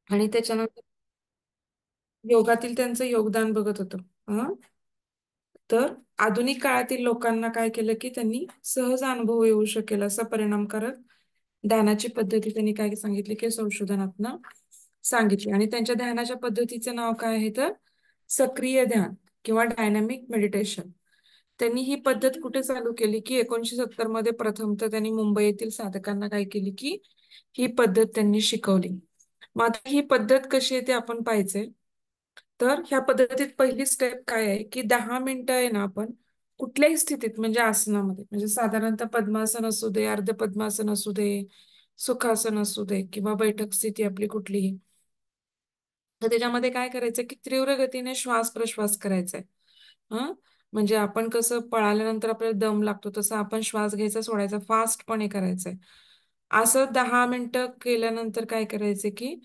आणि त्याच्यानंतर योगातील त्यांचं योगदान बघत होतो. तर आधुनिक काळातील लोकांना काय केलं की त्यांनी सहज अनुभव येऊ शकेल असा परिणामकारक ध्यानाची पद्धती त्यांनी काय सांगितली की संशोधनातनं सांगितली. आणि त्यांच्या ध्यानाच्या पद्धतीचं नाव काय आहे तर सक्रिय ध्यान किंवा डायनॅमिक मेडिटेशन. त्यांनी ही पद्धत कुठे चालू केली की 1970 मध्ये प्रथमतः त्यांनी मुंबई येथील साधकांना काय केली की ही पद्धत त्यांनी शिकवली. मग आता ही पद्धत कशी आहे ते आपण पाहायचंय. तर ह्या पद्धतीत पहिली स्टेप काय आहे की 10 मिनिटं आहे ना आपण कुठल्याही स्थितीत म्हणजे आसनामध्ये म्हणजे साधारणतः पद्मासन असू दे, अर्ध पद्मासन असू दे, सुखासन असू दे किंवा बैठक स्थिती आपली कुठलीही, तर त्याच्यामध्ये काय करायचं की तीव्र गतीने श्वास प्रश्वास करायचा आहे. म्हणजे आपण कसं पळाल्यानंतर आपल्याला दम लागतो तसं आपण श्वास घ्यायचा सोडायचा फास्टपणे करायचंय. असं 10 मिनिटं केल्यानंतर काय करायचं की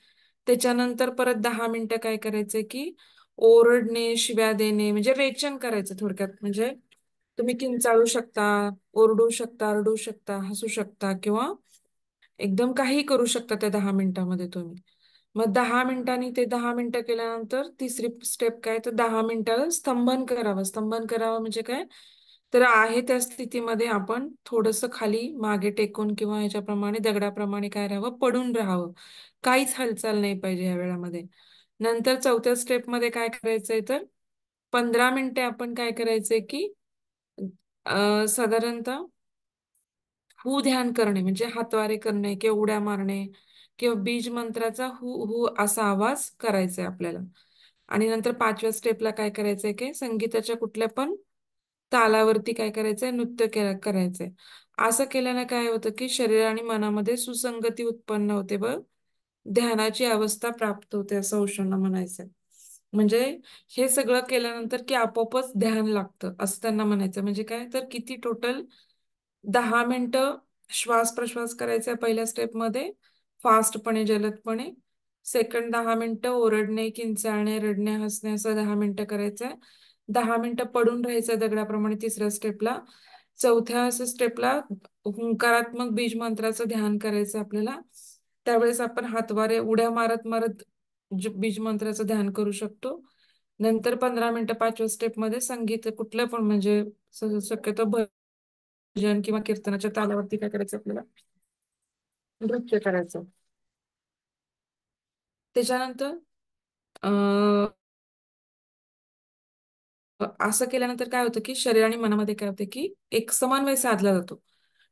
त्याच्यानंतर परत 10 मिनिटं काय करायचं की ओरडणे, शिव्या देणे म्हणजे रेचन करायचं थोडक्यात. म्हणजे तुम्ही किंचाळू शकता, ओरडू शकता, रडू शकता, हसू शकता किंवा एकदम काही करू शकता त्या 10 मिनिटामध्ये तुम्ही. मग 10 मिनिटांनी ते 10 मिनिटं केल्यानंतर तिसरी स्टेप काय तर 10 मिनिटं स्तंभन करावं. स्तंभन करावं म्हणजे काय तर आहे त्या स्थितीमध्ये आपण थोडंसं खाली मागे टेकून किंवा ह्याच्याप्रमाणे दगडाप्रमाणे काय राहावं पडून राहावं. काहीच हालचाल नाही पाहिजे या वेळामध्ये. नंतर चौथ्या स्टेपमध्ये काय करायचंय तर 15 मिनिटे आपण काय करायचंय की साधारणतः हू ध्यान करणे म्हणजे हातवारे करणे किंवा उड्या मारणे किंवा बीज मंत्राचा हू हू असा आवाज करायचा आहे आपल्याला. आणि नंतर 5व्या स्टेपला काय करायचंय की संगीताच्या कुठल्या पण तालावरती काय करायचंय नृत्य करायचंय. असं केल्याने काय होतं की शरीर आणि मनामध्ये सुसंगती उत्पन्न होते व ध्यानाची अवस्था प्राप्त होते असं औषधांना म्हणायचंय. म्हणजे हे सगळं केल्यानंतर की आपोआपच ध्यान लागतं असं त्यांना म्हणायचं. म्हणजे काय तर किती टोटल 10 मिनिटं श्वास प्रश्वास करायचा पहिल्या स्टेपमध्ये फास्टपणे जलदपणे. सेकंड 10 मिनिटं ओरडणे, किंचाळणे, रडणे, हसणे असं 10 मिनिटं करायचंय. 10 मिनिटं पडून राहायचं दगडाप्रमाणे तिसऱ्या स्टेपला. चौथ्या असं स्टेपला हुंकारात्मक बीज मंत्राचं ध्यान करायचं आपल्याला. त्यावेळेस आपण हातवारे उड्या मारत मारत बीज मंत्राचं ध्यान करू शकतो. नंतर 15 मिनिटं 5व्या स्टेपमध्ये संगीत कुठलं पण म्हणजे शक्यतो भजन किंवा कीर्तनाच्या तालावरती काय करायचं आपल्याला नृत्य करायचं. त्याच्यानंतर अं, असं केल्यानंतर काय होतं की शरीर आणि मनामध्ये काय होतं की एक समन्वय साधला जातो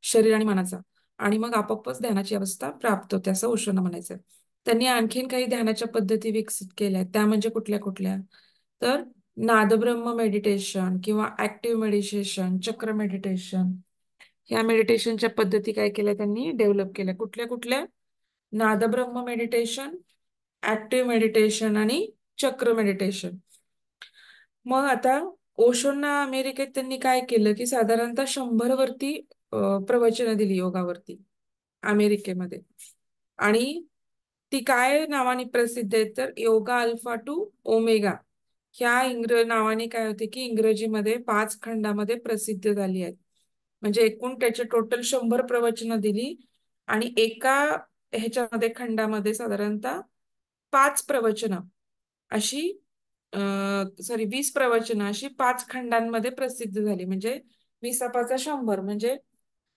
शरीर आणि मनाचा. आणि मग आपोआपच ध्यानाची अवस्था प्राप्त होते असं ओशोंना म्हणायचं. त्यांनी आणखीन काही ध्यानाच्या पद्धती विकसित केल्या त्या म्हणजे कुठल्या कुठल्या तर नादब्रह्म मेडिटेशन किंवा ऍक्टिव्ह मेडिटेशन, चक्र मेडिटेशन. ह्या मेडिटेशनच्या पद्धती काय केल्या त्यांनी डेव्हलप केल्या. कुठल्या कुठल्या नादब्रह्म मेडिटेशन, ऍक्टिव्ह मेडिटेशन आणि चक्र मेडिटेशन. मग आता ओशोंना अमेरिकेत त्यांनी काय केलं की साधारणतः 100 वरती प्रवचनं दिली योगावरती अमेरिकेमध्ये. आणि ती काय नावाने प्रसिद्ध आहे तर योगा अल्फा टू ओमेगा ह्या नावाने काय होते की इंग्रजीमध्ये 5 खंडामध्ये प्रसिद्ध झाली आहेत. म्हणजे एकूण त्याचे टोटल 100 प्रवचनं दिली. आणि एका ह्याच्यामध्ये खंडामध्ये साधारणतः 5 प्रवचनं अशी 20 प्रवचनं अशी 5 खंडांमध्ये प्रसिद्ध झाली. म्हणजे 20 5 100 म्हणजे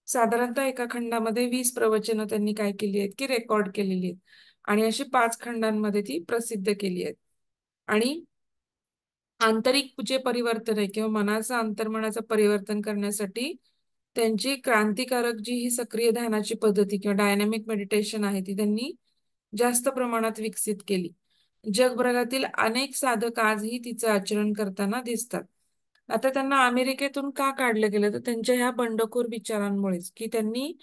साधारणतः एका खंडामध्ये 20 प्रवचनं त्यांनी काय केली आहेत की रेकॉर्ड केलेली आहेत. आणि अशी 5 खंडांमध्ये ती प्रसिद्ध केली आहेत. आणि आंतरिक जे परिवर्तन आहे किंवा मनाचं अंतर्मनाचं परिवर्तन करण्यासाठी त्यांची क्रांतिकारक जी ही सक्रिय ध्यानाची पद्धती किंवा डायनॅमिक मेडिटेशन आहे ती त्यांनी जास्त प्रमाणात विकसित केली. जगभरातील अनेक साधक आजही तिचं आचरण करताना दिसतात. आता त्यांना अमेरिकेतून का काढलं गेलं तर त्यांच्या ह्या बंडखोर विचारांमुळेच की त्यांनी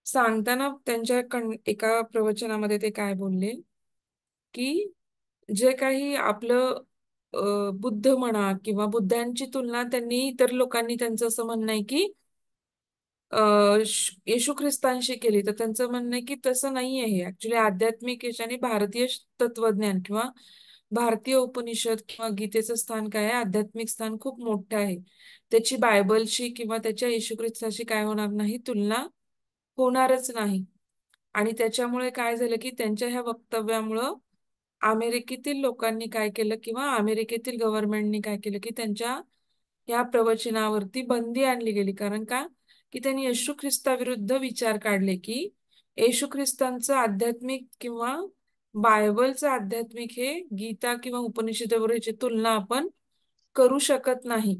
सांगताना त्यांच्या एका प्रवचनामध्ये ते काय बोलले की जे काही आपलं बुद्ध म्हणा किंवा बुद्धांची तुलना त्यांनी इतर लोकांनी त्यांचं असं म्हणणं आहे की येशू ख्रिस्तांशी केली तर त्यांचं म्हणणं आहे की तसं नाही आहे. ऍक्च्युली आध्यात्मिक याच्याने भारतीय तत्वज्ञान किंवा भारतीय उपनिषद किंवा गीतेचं स्थान काय आहे आध्यात्मिक स्थान खूप मोठं आहे. त्याची बायबलशी किंवा त्याच्या येशू ख्रिस्ताशी काय होणार नाही तुलना होणारच नाही. आणि त्याच्यामुळे काय झालं की त्यांच्या ह्या वक्तव्यामुळं अमेरिकेतील लोकांनी काय केलं किंवा अमेरिकेतील गव्हर्नमेंटनी काय केलं की त्यांच्या या प्रवचनावरती बंदी आणली गेली. कारण का की त्यांनी येशू ख्रिस्ताविरुद्ध विचार काढले की येशू ख्रिस्तांचं आध्यात्मिक किंवा बायबलचं आध्यात्मिक हे गीता किंवा उपनिषदेवर याची तुलना आपण करू शकत नाही.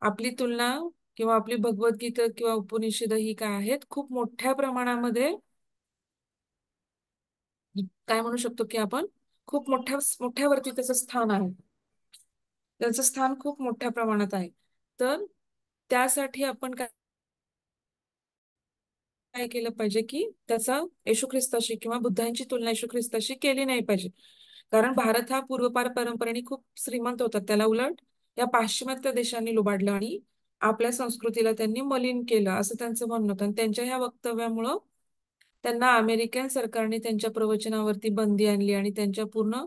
आपली तुलना किंवा आपली भगवद्गीता किंवा उपनिषद ही काय आहेत खूप मोठ्या प्रमाणामध्ये काय म्हणू शकतो की आपण खूप मोठ्यावरती त्याचं स्थान आहे. त्याचं स्थान खूप मोठ्या प्रमाणात आहे. तर त्यासाठी आपण काय काय केलं पाहिजे की त्याचा येशू ख्रिस्ताशी किंवा बुद्धांची तुलना येशू ख्रिस्ताशी केली नाही पाहिजे. कारण भारत हा पूर्वपार परंपरेने खूप श्रीमंत होता. त्याला उलट या पाश्चिमात्य देशांनी लुबाडलं आणि आपल्या संस्कृतीला त्यांनी मलिन केलं असं त्यांचं म्हणणं होतं. आणि त्यांच्या ह्या वक्तव्यामुळं त्यांना अमेरिकन सरकारने त्यांच्या प्रवचनावरती बंदी आणली आणि त्यांच्या पूर्ण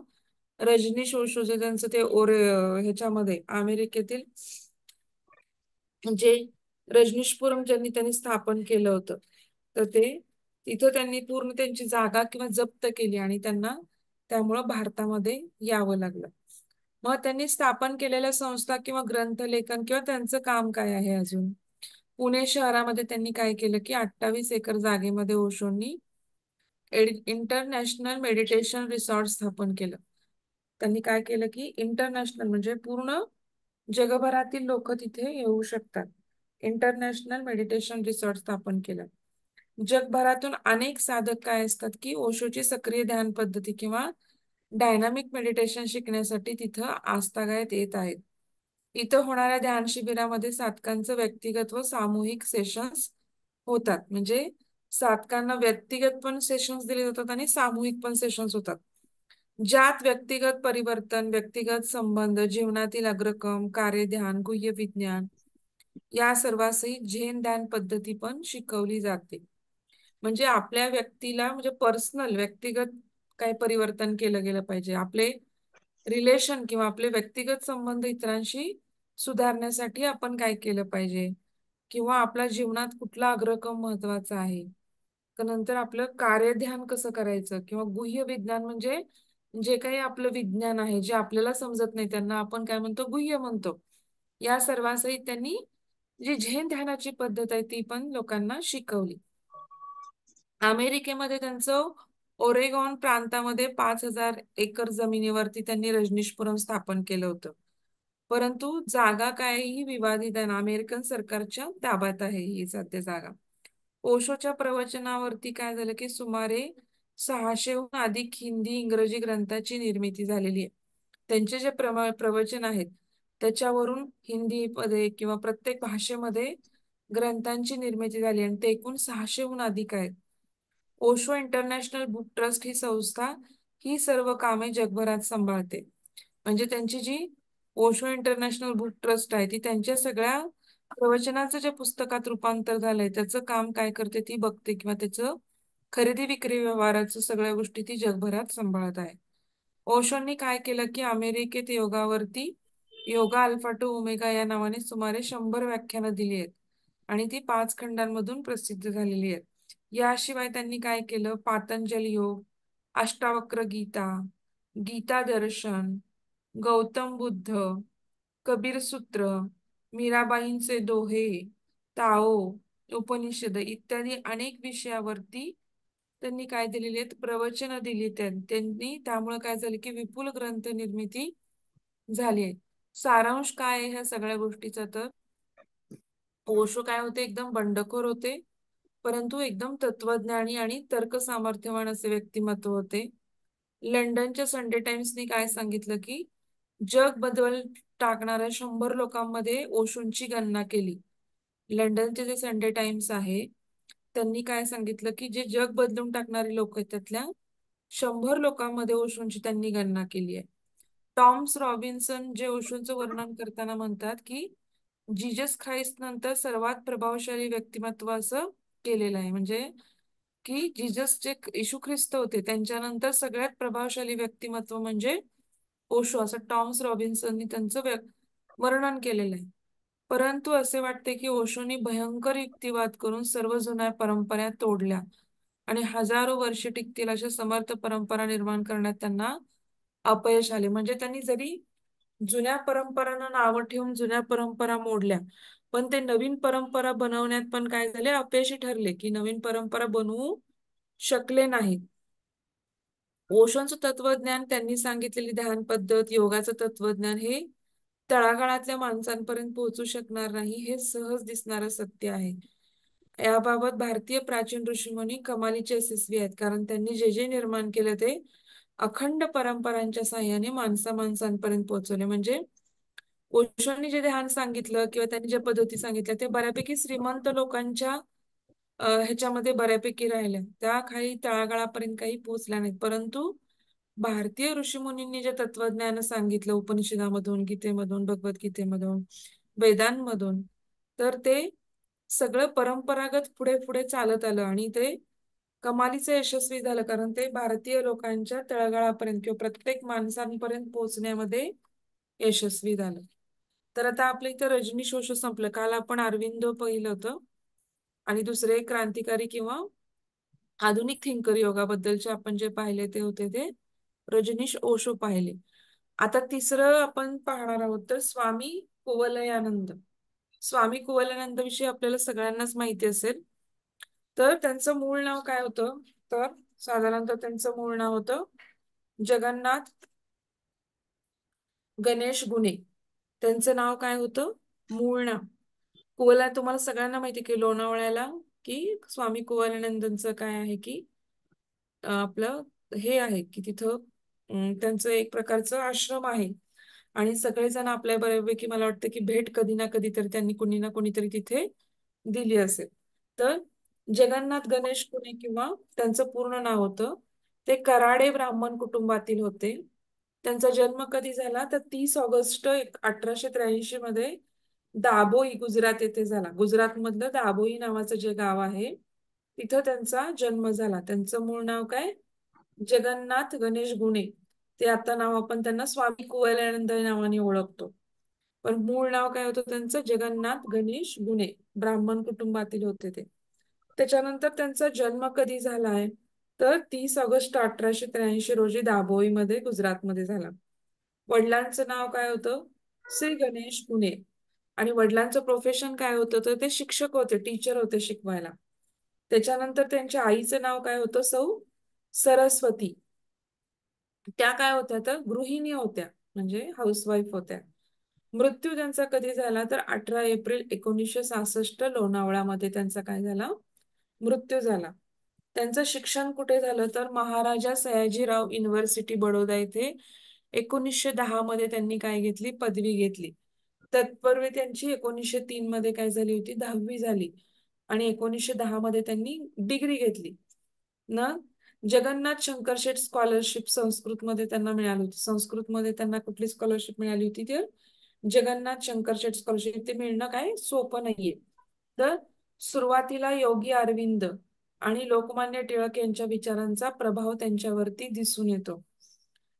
रजनीश ओशो जे त्यांचं ते ह्याच्यामध्ये अमेरिकेतील जे रजनीशपुरम ज्यांनी त्यांनी स्थापन केलं होतं तर ते तिथं त्यांनी पूर्ण त्यांची जागा किंवा जप्त केली आणि त्यांना त्यामुळं भारतामध्ये यावं लागलं. मग त्यांनी स्थापन केलेल्या संस्था किंवा ग्रंथलेखन किंवा त्यांचं काम काय आहे अजून पुणे शहरामध्ये त्यांनी काय केलं की 28 एकर जागेमध्ये ओशोंनी इंटरनॅशनल मेडिटेशन रिसॉर्ट स्थापन केलं. त्यांनी काय केलं की इंटरनॅशनल म्हणजे पूर्ण जगभरातील लोक तिथे येऊ शकतात. इंटरनॅशनल मेडिटेशन रिसॉर्ट स्थापन केलं. जगभरातून अनेक साधक काय असतात की ओशोची सक्रिय ध्यान पद्धती किंवा डायनामिक मेडिटेशन शिकण्यासाठी तिथं आस्थागायत येत आहेत. इथं होणाऱ्या ध्यान शिबिरामध्ये साधकांचं व्यक्तिगत व सामूहिक सेशन्स होतात. म्हणजे साधकांना व्यक्तिगत पण सेशन्स दिले जातात आणि सामूहिक पण सेशन्स होतात. ज्यात व्यक्तिगत परिवर्तन, व्यक्तिगत संबंध, जीवनातील अग्रक्रम, कार्यध्यान, गुह्य विज्ञान या सर्वांसहित झेन ध्यान पद्धती पण शिकवली जाते. म्हणजे आपल्या व्यक्तीला म्हणजे पर्सनल व्यक्तिगत काय परिवर्तन केलं गेलं पाहिजे. आपले रिलेशन किंवा आपले व्यक्तिगत संबंध इतरांशी सुधारण्यासाठी आपण काय केलं पाहिजे किंवा आपल्या जीवनात कुठला अग्रक्रम महत्वाचा आहे. नंतर आपलं कार्यध्यान कसं करायचं किंवा गुह्य विज्ञान म्हणजे जे काही आपलं विज्ञान आहे जे आपल्याला समजत नाही त्यांना आपण काय म्हणतो गुह्य म्हणतो. या सर्वांसहित त्यांनी जी झेन ध्यानाची पद्धत आहे ती पण लोकांना शिकवली. अमेरिकेमध्ये त्यांचं ओरेगॉन प्रांतामध्ये 5,000 एकर जमिनीवरती त्यांनी रजनीशपुरम स्थापन केलं होतं. परंतु जागा काहीही विवादित आहे. अमेरिकन सरकारच्या ताब्यात आहे ही सध्या जागा. ओशोच्या प्रवचनावरती काय झालं की सुमारे 600हून अधिक हिंदी इंग्रजी ग्रंथाची निर्मिती झालेली आहे. त्यांचे जे प्रवचन आहेत त्याच्यावरून हिंदीमध्ये किंवा प्रत्येक भाषेमध्ये ग्रंथांची निर्मिती झाली आणि ते एकूण 600हून अधिक आहेत. ओशो इंटरनॅशनल बुक ट्रस्ट ही संस्था ही सर्व कामे जगभरात सांभाळते. म्हणजे त्यांची जी ओशो इंटरनॅशनल बुक ट्रस्ट आहे ती त्यांच्या सगळ्या प्रवचनाचं जे पुस्तकात रूपांतर झालंय त्याचं काम काय करते ती बघते किंवा त्याचं खरेदी विक्री व्यवहाराचं सगळ्या गोष्टी ती जगभरात सांभाळत आहे. ओशोंनी काय केलं की अमेरिकेत योगावरती योगा अल्फा टू ओमेगा या नावाने सुमारे 100 व्याख्यानं दिली आहेत आणि ती 5 खंडांमधून प्रसिद्ध झालेली आहेत. याशिवाय त्यांनी काय केलं पातंजल योग, अष्टावक्र गीता, गीता दर्शन, गौतम बुद्ध, कबीर सूत्र, मीराबाईंचे दोहे, ताओ, उपनिषद इत्यादी अनेक विषयावरती त्यांनी काय दिलेली आहेत प्रवचनं दिली त्यांनी. त्यामुळे काय झालं की विपुल ग्रंथ निर्मिती झाली आहे. सारांश काय आहे ह्या सगळ्या गोष्टीचा तर ओशो काय होते एकदम बंडखोर होते परंतु एकदम तत्वज्ञानी आणि तर्क सामर्थ्यवान असे व्यक्तिमत्व होते. लंडनच्या संडे टाइम्सनी काय सांगितलं की जग बदल टाकणाऱ्या 100 लोकांमध्ये ओशोंची गणना केली. लंडनचे जे संडे टाइम्स आहे त्यांनी काय सांगितलं की जे जग बदलून टाकणारे लोक आहेत त्यातल्या 100 लोकांमध्ये ओशोंची त्यांनी गणना केली आहे. टॉम्स रॉबिन्सन जे ओशोंचं वर्णन करताना म्हणतात की जीजस ख्राइस्ट नंतर सर्वात प्रभावशाली व्यक्तिमत्व असं केलेलं आहे. म्हणजे की जीजस जे येशू ख्रिस्त होते त्यांच्यानंतर सगळ्यात प्रभावशाली व्यक्तिमत्व म्हणजे ओशो असं टॉम्स रॉबिन्सननी त्यांचं वर्णन केलेलं आहे. परंतु असे वाटते की ओशोनी भयंकर युक्तिवाद करून सर्व जुन्या परंपरा तोडल्या आणि हजारो वर्षे टिकतील अशा समर्थ परंपरा निर्माण करण्यात त्यांना अपयश आले. म्हणजे त्यांनी जरी जुन्या परंपरांना नावं ठेवून जुन्या परंपरा मोडल्या, पण ते नवीन परंपरा बनवण्यात पण काय झाले, अपयशी ठरले, की नवीन परंपरा बनवू शकले नाहीत. ओशोंचं तत्वज्ञान, त्यांनी सांगितलेली ध्यान पद्धत, योगाचं तत्वज्ञान हे तळागाळातल्या माणसांपर्यंत पोहोचू शकणार नाही, हे सहज दिसणारं सत्य आहे. याबाबत भारतीय प्राचीन ऋषीमुनी कमालीचे यशस्वी आहेत. कारण त्यांनी जे जे निर्माण केलं ते अखंड परंपरांच्या साहाय्याने माणसांपर्यंत पोहोचवले. म्हणजे ओशोंनी जे ध्यान सांगितलं किंवा त्यांनी ज्या पद्धती सांगितल्या ते बऱ्यापैकी श्रीमंत लोकांच्या ह्याच्यामध्ये बऱ्यापैकी राहिल्या. त्या काही तळागाळापर्यंत काही पोहोचल्या नाहीत. परंतु भारतीय ऋषीमुनींनी जे तत्वज्ञान सांगितलं उपनिषदामधून, गीतेमधून, भगवद्गीतेमधून, वेदांमधून, तर ते सगळं परंपरागत पुढे पुढे चालत आलं आणि ते कमालीचं यशस्वी झालं. कारण ते भारतीय लोकांच्या तळागाळापर्यंत किंवा प्रत्येक माणसांपर्यंत पोहोचण्यामध्ये यशस्वी झालं. तर आता आपल्या इथं रजनीश ओशो संपलं. काल आपण अरविंदो पाहिलं होतं आणि दुसरे क्रांतिकारी किंवा आधुनिक थिंकर योगाबद्दलचे आपण जे पाहिले ते होते ते रजनीश ओशो पाहिले. आता तिसरं आपण पाहणार आहोत तर स्वामी कुवलयानंद. स्वामी कुवलयानंद विषयी आपल्याला सगळ्यांनाच माहिती असेल. तर त्यांचं मूळ नाव काय होतं, तर साधारणतः त्यांचं मूळ नाव होतं जगन्नाथ गणेश गुणे. त्यांचं नाव काय होतं, मूळ नाव. कुवलया तुम्हाला सगळ्यांना माहिती की लोणावळ्याला की स्वामी कुवलयानंदांचं काय आहे की आपलं हे आहे की तिथं त्यांचं एक प्रकारचं आश्रम आहे आणि सगळेजण आपल्या बऱ्यापैकी मला वाटतं की भेट कधी ना कधी तरी त्यांनी कुणी ना कोणीतरी तिथे दिली असेल. तर जगन्नाथ गणेश कुणे किंवा त्यांचं पूर्ण नाव होतं, ते कराडे ब्राह्मण कुटुंबातील होते. त्यांचा जन्म कधी झाला तर 30 ऑगस्ट 1883 मध्ये दाभोई गुजरात येथे झाला. गुजरात मधलं दाभोई नावाचं जे गाव आहे तिथं त्यांचा जन्म झाला. त्यांचं मूळ नाव काय, जगन्नाथ गणेश गुणे. ते आता नाव आपण त्यांना स्वामी कुवलयानंद या नावाने ओळखतो. पण मूळ नाव काय होतं त्यांचं, जगन्नाथ गणेश गुणे. ब्राह्मण कुटुंबातील होते ते. त्याच्यानंतर त्यांचा जन्म कधी झालाय तर 30 ऑगस्ट 1883 रोजी दाभोईमध्ये गुजरातमध्ये झाला. वडिलांचं नाव काय होतं, श्री गणेश गुणे. आणि वडिलांचं प्रोफेशन काय होतं तर ते शिक्षक होते, टीचर होते शिकवायला. त्याच्यानंतर त्यांच्या आईचं नाव काय होतं, सौ सरस्वती. त्या काय होत्या तर गृहिणी होत्या, म्हणजे हाऊसवाईफ होत्या. मृत्यू त्यांचा कधी झाला तर 18 एप्रिल 1966 लोणावळामध्ये त्यांचा काय झाला, मृत्यू झाला. त्यांचं शिक्षण कुठे झालं तर महाराजा सयाजीराव युनिव्हर्सिटी बडोदा येथे 1910 मध्ये त्यांनी काय घेतली, पदवी घेतली. तत्पूर्वी त्यांची 1903 मध्ये काय झाली होती, 10वी झाली आणि 1910 मध्ये त्यांनी डिग्री घेतली ना. जगन्नाथ शंकरशेठ स्कॉलरशिप संस्कृतमध्ये त्यांना मिळाली होती. संस्कृतमध्ये त्यांना कुठली स्कॉलरशिप मिळाली होती तर जगन्नाथ शंकरशेठ स्कॉलरशिप. ते मिळणं काय सोपं नाहीये. तर सुरुवातीला योगी अरविंद आणि लोकमान्य टिळक यांच्या विचारांचा प्रभाव त्यांच्यावरती दिसून येतो.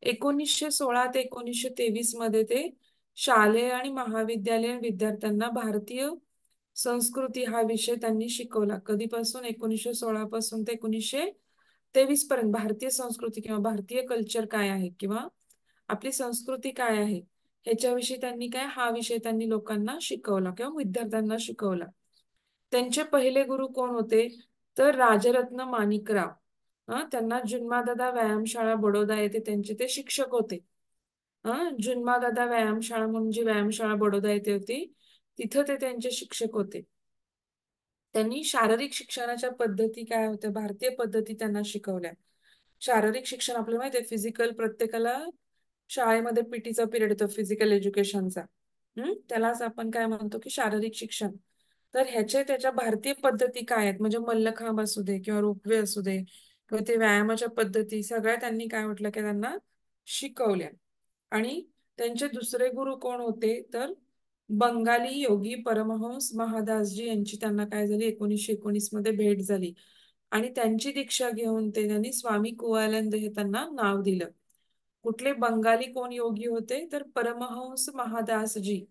1916 ते 1923 मध्ये ते शालेय आणि महाविद्यालयीन विद्यार्थ्यांना भारतीय संस्कृती हा विषय त्यांनी शिकवला. कधीपासून, 1916 पासून ते 1923 पर्यंत भारतीय संस्कृती किंवा भारतीय कल्चर काय आहे किंवा आपली संस्कृती काय आहे ह्याच्याविषयी त्यांनी काय, हा विषय त्यांनी लोकांना शिकवला किंवा विद्यार्थ्यांना शिकवला. त्यांचे पहिले गुरु कोण होते तर राजरत्न माणिकराव. त्यांना जुन्मादादा व्यायामशाळा बडोदा येथे त्यांचे ते शिक्षक होते. जुन्मादादा व्यायामशाळा म्हणून जी व्यायामशाळा बडोदा येथे होती तिथं ते त्यांचे शिक्षक होते. त्यांनी शारीरिक शिक्षणाच्या पद्धती काय होत्या, भारतीय पद्धती त्यांना शिकवल्या. शारीरिक शिक्षण आपल्याला माहिती आहे, फिजिकल, प्रत्येकाला शाळेमध्ये पीटीचा पिरियड येतो फिजिकल एज्युकेशनचा. त्यालाच आपण काय म्हणतो की शारीरिक शिक्षण. तर ह्याचे त्याच्या भारतीय पद्धती काय आहेत, म्हणजे मल्लखांब असू दे किंवा रोपवे असू दे किंवा ते व्यायामाच्या पद्धती सगळ्या त्यांनी काय म्हटलं की त्यांना शिकवल्या. आणि त्यांचे दुसरे गुरु कोण होते तर बंगाली योगी परमहंस महादासजी यांची त्यांना काय झाली, 1919 मध्ये भेट झाली आणि त्यांची दीक्षा घेऊन ते त्यांनी स्वामी कुवलयानंद हे त्यांना नाव दिलं. कुठले बंगाली कोण योगी होते परमहंस महादासजी.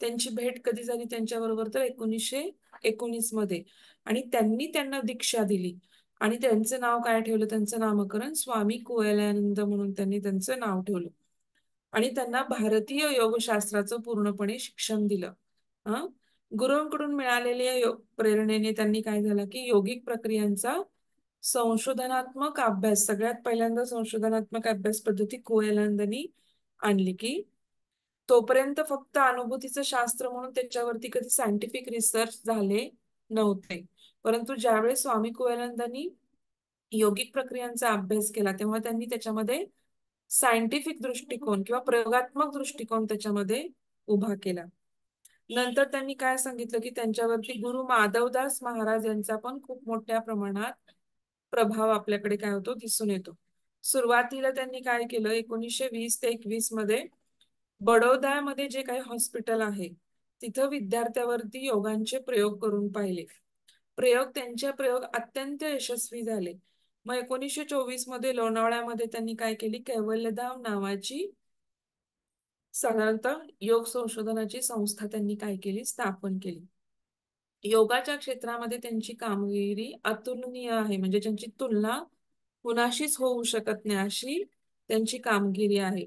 त्यांची भेट कधी झाली त्यांच्याबरोबर तर 1919 मध्ये आणि त्यांनी त्यांना दीक्षा दिली. आणि त्यांचं नाव काय ठेवलं? त्यांचं नामकरण स्वामी कुवलयानंद म्हणून त्यांनी त्यांचं नाव ठेवलं. आणि त्यांना भारतीय योगशास्त्राचं पूर्णपणे शिक्षण दिलं. हं. गुरूंकडून मिळालेल्या प्रेरणेने त्यांनी काय झालं, की योगिक प्रक्रियांचा संशोधनात्मक अभ्यास, सगळ्यात पहिल्यांदा संशोधनात्मक अभ्यास पद्धती कुवलयानंदांनी आणली, की तोपर्यंत फक्त अनुभूतीचं शास्त्र म्हणून त्याच्यावरती कधी सायंटिफिक रिसर्च झाले नव्हते. परंतु ज्यावेळेस स्वामी कुवलयानंदांनी योगिक प्रक्रियांचा अभ्यास केला, तेव्हा त्यांनी त्याच्यामध्ये सायंटिफिक दृष्टिकोन किंवा प्रयोगात्मक दृष्टिकोन त्याच्यामध्ये उभा केला. नंतर त्यांनी काय सांगितलं, की त्यांच्यावरती गुरु माधवदास महाराज यांचा पण खूप मोठ्या प्रमाणात प्रभाव आपल्याकडे काय होतो दिसून येतो. सुरुवातीला त्यांनी काय केलं 1920 ते 21 मध्ये बडोद्यामध्ये जे काही हॉस्पिटल आहे, तिथं विद्यार्थ्यावरती योगांचे प्रयोग करून पाहिले. त्यांचे प्रयोग अत्यंत यशस्वी झाले. मग 1924 मध्ये लोणावळ्यामध्ये त्यांनी काय केली, कैवल्यधाम नावाची साधारणतः योग संशोधनाची संस्था त्यांनी काय केली, स्थापन केली. योगाच्या क्षेत्रामध्ये त्यांची कामगिरी अतुलनीय आहे. म्हणजे त्यांची तुलना कुणाशीच होऊ शकत नाही अशी त्यांची कामगिरी आहे.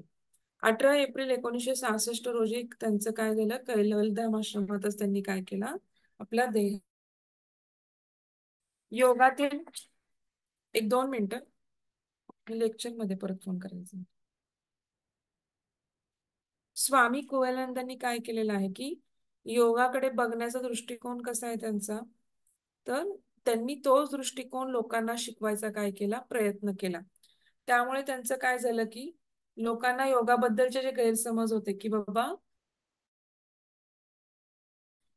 18 एप्रिल 1966 रोजी त्यांचं काय झालं, कैवल्यधाम आश्रमातच त्यांनी काय केला, आपला देह योगातील 1-2 मिनिटं लेक्चर मध्ये परत फोन करायचा. स्वामी कुवलयानंदांनी काय केलेलं आहे, की योगाकडे बघण्याचा दृष्टिकोन कसा आहे त्यांचा, तर त्यांनी तोच दृष्टिकोन लोकांना शिकवायचा काय केला, प्रयत्न केला. त्यामुळे त्यांचं काय झालं, की लोकांना योगाबद्दलचे जे गैरसमज होते, की बाबा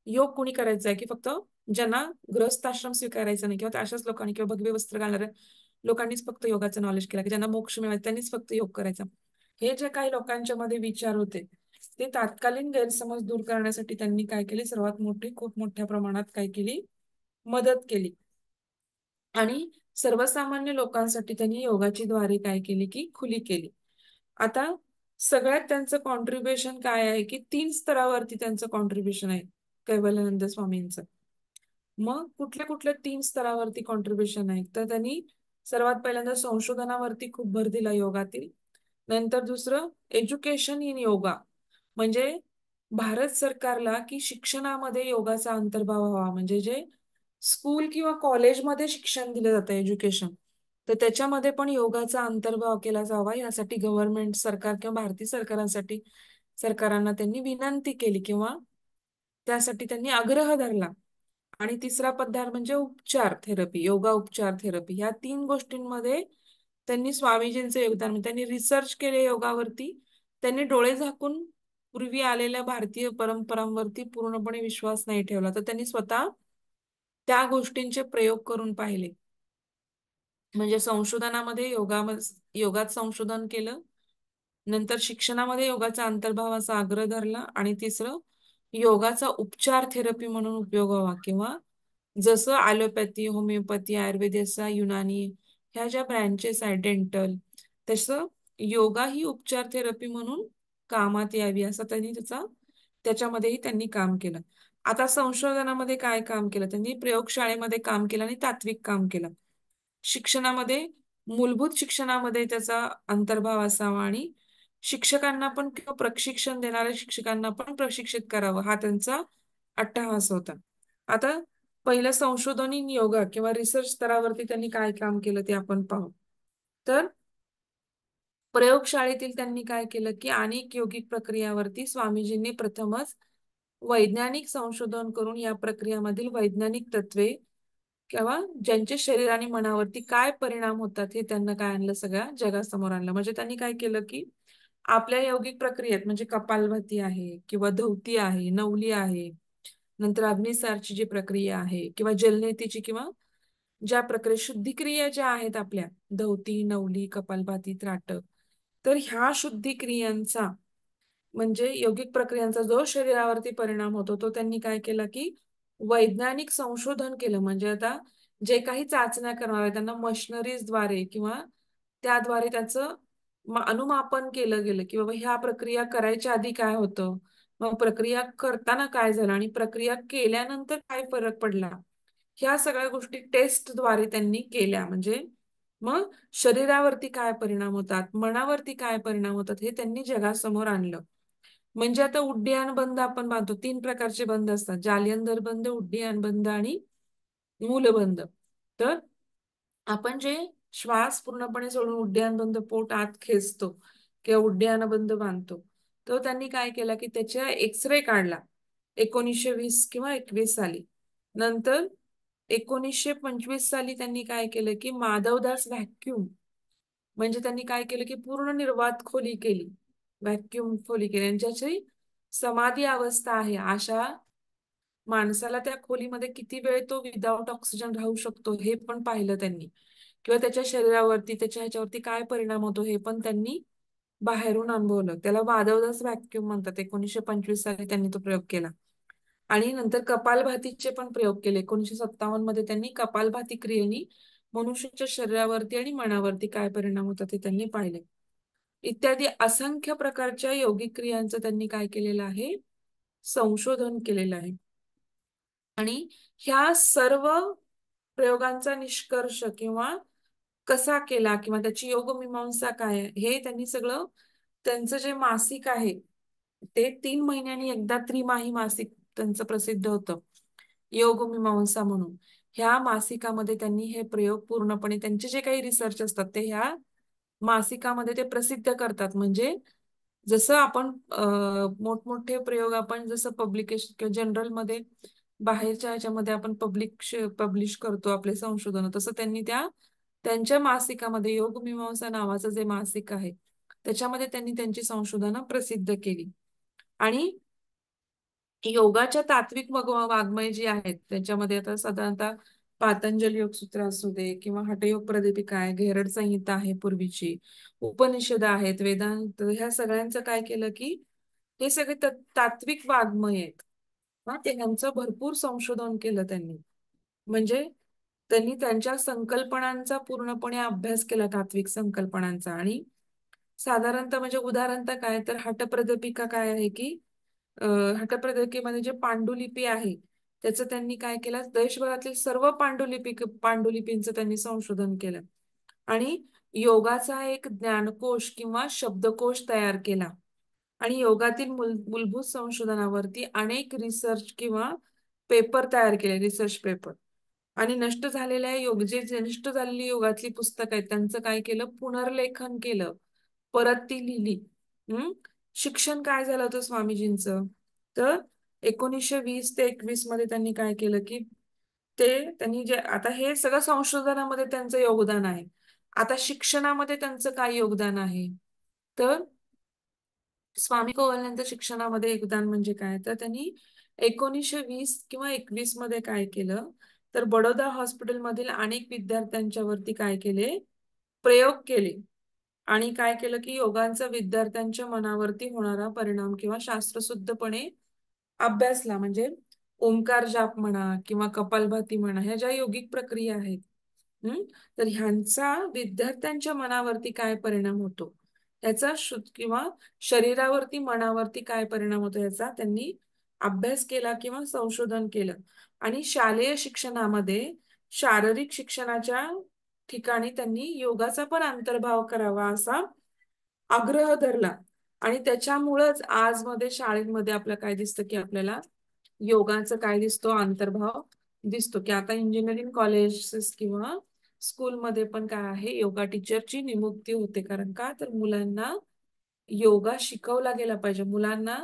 योग कुणी करायचा आहे, की फक्त ज्यांना गृहस्थाश्रम स्वीकारायचा नाही किंवा अशाच लोकांनी किंवा भगवे वस्त्र घालणाऱ्या लोकांनीच फक्त योगाचं नॉलेज केला, की ज्यांना मोक्ष मिळाला त्यांनीच फक्त योग करायचा. हे जे काही लोकांच्या मध्ये विचार होते, ते तात्कालीन गैरसमज दूर करण्यासाठी त्यांनी काय केले, सर्वात मोठी खूप मोठ्या प्रमाणात काय केली, मदत केली. आणि सर्वसामान्य लोकांसाठी त्यांनी योगाची द्वारे काय केली, की खुली केली. आता सगळ्यात त्यांचं कॉन्ट्रीब्युशन काय आहे, की 3 स्तरावरती त्यांचं कॉन्ट्रीब्युशन आहे कैवल्यानंद स्वामींचं. मग कुठल्या-कुठल्या 3 स्तरावरती कॉन्ट्रिब्युशन आहे? तर त्यांनी सर्वात पहिल्यांदा संशोधनावरती खूप भर दिला योगातील. नंतर दुसरं एज्युकेशन इन योगा. म्हणजे भारत सरकारला की शिक्षणामध्ये योगाचा अंतर्भाव व्हावा. म्हणजे जे स्कूल किंवा कॉलेजमध्ये शिक्षण दिलं जातं एज्युकेशन, तर त्याच्यामध्ये पण योगाचा अंतर्भाव केला जावा यासाठी गव्हर्नमेंट सरकार किंवा भारतीय सरकारांना त्यांनी विनंती केली किंवा त्यासाठी त्यांनी आग्रह धरला. आणि तिसरा पदार्थ म्हणजे उपचार थेरपी, योगा उपचार थेरपी. ह्या 3 गोष्टींमध्ये त्यांनी स्वामीजींचं योगदान म्हणजे त्यांनी रिसर्च केले योगावरती. त्यांनी डोळे झाकून पूर्वी आलेल्या भारतीय परंपरांवरती पूर्णपणे विश्वास नाही ठेवला. तर त्यांनी स्वतः त्या गोष्टींचे प्रयोग करून पाहिले. म्हणजे संशोधनामध्ये योगात संशोधन केलं. नंतर शिक्षणामध्ये योगाचा अंतर्भावाचा आग्रह धरला आणि तिसरं योगाचा उपचार थेरपी म्हणून उपयोग व्हावा किंवा जसं ॲलोपॅथी, होमिओपॅथी, आयुर्वेद असा युनानी ह्या ज्या ब्रँचेस आहेत डेंटल, तसं योगा ही उपचार थेरपी म्हणून कामात यावी असं त्याच्यामध्येही त्यांनी काम केलं. आता संशोधनामध्ये काय काम केलं? त्यांनी प्रयोगशाळेमध्ये काम केलं आणि तात्विक काम केलं. शिक्षणामध्ये मूलभूत शिक्षणामध्ये त्याचा अंतर्भाव असावा आणि शिक्षकांना पण किंवा प्रशिक्षण देणाऱ्या शिक्षकांना पण प्रशिक्षित करावं हा त्यांचा अट्टाहास होता. आता पहिलं संशोधन योगा किंवा रिसर्च स्तरावरती त्यांनी काय काम केलं ते आपण पाहू. तर प्रयोगशाळेतील त्यांनी काय केलं, की अनेक योगिक प्रक्रियावरती स्वामीजींनी प्रथमच वैज्ञानिक संशोधन करून या प्रक्रियामधील वैज्ञानिक तत्वे किंवा ज्यांचे शरीर आणि मनावरती काय परिणाम होतात हे त्यांना काय आणलं सगळ्या जगासमोर आणलं. म्हणजे त्यांनी काय केलं, की आपल्या यौगिक प्रक्रियेत म्हणजे कपालभाती आहे किंवा धौती आहे, नवली आहे, नंतर अग्निसारची जी प्रक्रिया आहे किंवा जलनेतीची किंवा ज्या प्रकारे शुद्धिक्रिया ज्या आहेत आपल्या धौती, नवली, कपालभाती, त्राटक, तर ह्या शुद्धिक्रियांचा म्हणजे यौगिक प्रक्रियांचा जो शरीरावरती परिणाम होतो, तो त्यांनी काय केला, की वैज्ञानिक संशोधन केलं. म्हणजे आता जे काही चाचण्या करणार आहेत, त्यांना मशिनरीजद्वारे किंवा त्याद्वारे त्याचं अनुमापन केलं गेलं, की बाबा ह्या प्रक्रिया करायच्या आधी काय होतं? मग प्रक्रिया करताना काय झालं? आणि प्रक्रिया केल्यानंतर काय फरक पडला? ह्या सगळ्या गोष्टी टेस्टद्वारे त्यांनी केल्या. म्हणजे मग शरीरावरती काय परिणाम होतात, मनावरती काय परिणाम होतात हे त्यांनी जगासमोर आणलं. म्हणजे आता उड्डीयन बंद आपण बांधतो. 3 प्रकारचे बंद असतात. जालिंदर बंद, उड्डीयन बंद आणि मूलबंध. तर आपण जे श्वास पूर्णपणे सोडून उड्डीयनबंद पोट आत खेचतो किंवा उड्डीयनबंद बांधतो. तर त्यांनी काय केलं, की त्याचा एक्स-रे काढला 1920 किंवा 21 साली. नंतर 1925 साली त्यांनी काय केलं, की माधवदास व्हॅक्यूम म्हणजे त्यांनी काय केलं, की पूर्ण निर्वात खोली केली. व्हॅक्यूम खोली केली आणि ज्याची समाधी अवस्था आहे, अशा माणसाला त्या खोलीमध्ये किती वेळ तो विदाऊट ऑक्सिजन राहू शकतो, हे पण पाहिलं त्यांनी. किंवा त्याच्या शरीरावरती, त्याच्या ह्याच्यावरती काय परिणाम होतो, हे पण त्यांनी बाहेरून अनुभवलं. त्याला माधवदास व्हॅक्यूम म्हणतात. 1925 साली त्यांनी तो प्रयोग केला. आणि नंतर कपालभातीचे पण प्रयोग केले. 1957 मध्ये त्यांनी कपालभाती क्रियेने मनुष्याच्या शरीरावरती आणि मनावरती काय परिणाम होतात हे त्यांनी पाहिले. इत्यादी असंख्य प्रकारच्या योगिक क्रियांचं त्यांनी काय केलेलं आहे? संशोधन केलेलं आहे. आणि ह्या सर्व प्रयोगांचा निष्कर्ष किंवा कसा केला किंवा त्याची योगमीमांसा काय आहे, हे त्यांनी सगळं त्यांचं जे मासिक आहे, ते 3 महिन्यांनी एकदा त्रिमाही मासिक त्यांचं प्रसिद्ध होतं. योगमीमांसा म्हणून. ह्या मासिकामध्ये त्यांनी हे प्रयोग पूर्णपणे त्यांचे जे काही रिसर्च असतात, ते ह्या मासिकामध्ये ते प्रसिद्ध करतात. म्हणजे जसं आपण मोठमोठे प्रयोग आपण जसं पब्लिकेशन किंवा जर्नलमध्ये बाहेरच्या ह्याच्यामध्ये आपण पब्लिश करतो आपले संशोधन, तसं त्यांनी त्यांच्या मासिकामध्ये योगमीमांसा नावाचं जे मासिक आहे, त्याच्यामध्ये त्यांनी त्यांची संशोधनं प्रसिद्ध केली. आणि योगाच्या तात्विक वाङ्मय जी आहेत, त्याच्यामध्ये आता साधारणतः पातंजल योगसूत्र असू दे किंवा हठयोग प्रदीपिका आहे, घेरड संहिता आहे पूर्वीची, उपनिषद आहेत, वेदांत, ह्या सगळ्यांचं काय केलं, की हे सगळे तात्विक वाङ्मय आहेत. हां, ते ह्यांचं भरपूर संशोधन केलं त्यांनी. म्हणजे त्यांनी त्यांच्या संकल्पनांचा पूर्णपणे अभ्यास केला, तात्विक संकल्पनांचा. आणि साधारणतः म्हणजे उदाहरणतः काय तर हठप्रदीपिका काय आहे, की अ, हठप्रदिकेमध्ये जे पांडुलिपी आहे, त्याचं त्यांनी काय केलं, देशभरातील सर्व पांडुलिपींचं त्यांनी संशोधन केलं. आणि योगाचा एक ज्ञानकोश किंवा शब्दकोश तयार केला. आणि योगातील मूलभूत संशोधनावरती अनेक रिसर्च किंवा पेपर तयार केले, रिसर्च पेपर. आणि नष्ट झालेल्या जे नष्ट झालेली योगातली पुस्तक आहेत, त्यांचं काय केलं, पुनर्लेखन केलं, परत ती लिहिली. शिक्षण काय झालं होतं स्वामीजींचं, तर 1920 ते 21 मध्ये त्यांनी काय केलं, की त्यांनी जे आता हे सगळं संशोधनामध्ये त्यांचं योगदान आहे. आता शिक्षणामध्ये त्यांचं काय योगदान आहे, तर स्वामी कोवलयांचं शिक्षणामध्ये योगदान म्हणजे काय, तर त्यांनी 1920 किंवा 21 मध्ये काय केलं, तर बडोदा हॉस्पिटलमधील अनेक विद्यार्थ्यांच्या वरती काय केले, प्रयोग केले. आणि काय केलं, की योगांचा विद्यार्थ्यांच्या मनावरती होणारा परिणाम किंवा शास्त्रशुद्धपणे अभ्यासला. म्हणजे ओंकार जाप म्हणा किंवा कपालभाती म्हणा, ह्या ज्या योगिक प्रक्रिया आहेत, हं, तर ह्यांचा विद्यार्थ्यांच्या मनावरती काय परिणाम होतो, याचा किंवा शरीरावरती, मनावरती काय परिणाम होतो याचा त्यांनी अभ्यास केला किंवा संशोधन केलं. आणि शालेय शिक्षणामध्ये शारीरिक शिक्षणाच्या ठिकाणी त्यांनी योगाचा पण अंतर्भाव करावा असा आग्रह धरला. आणि त्याच्यामुळंच आजमध्ये शाळेमध्ये आपलं काय दिसतं, की आपल्याला योगाचं काय दिसतो, अंतर्भाव दिसतो, की आता इंजिनिअरिंग कॉलेजेस किंवा स्कूलमध्ये पण काय आहे, योगा टीचरची नियुक्ती होते. कारण का, तर मुलांना योगा शिकवला गेला पाहिजे. मुलांना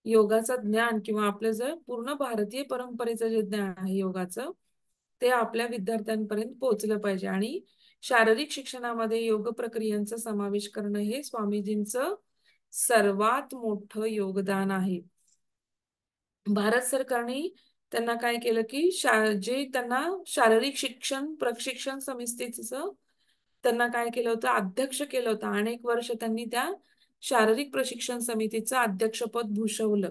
योगाचं ज्ञान किंवा आपलं जर पूर्ण भारतीय परंपरेचं जे ज्ञान आहे योगाचं, ते आपल्या विद्यार्थ्यांपर्यंत पोहोचलं पाहिजे. आणि शारीरिक शिक्षणामध्ये योग प्रक्रियांचा समावेश करणं हे स्वामीजींचं सर्वात मोठं योगदान आहे. भारत सरकारने त्यांना काय केलं, की जे त्यांना शारीरिक शिक्षण प्रशिक्षण समितीचं त्यांना काय केलं होतं, अध्यक्ष केलं होतं. अनेक वर्ष त्यांनी त्या शारीरिक प्रशिक्षण समितीचं अध्यक्षपद भूषवलं.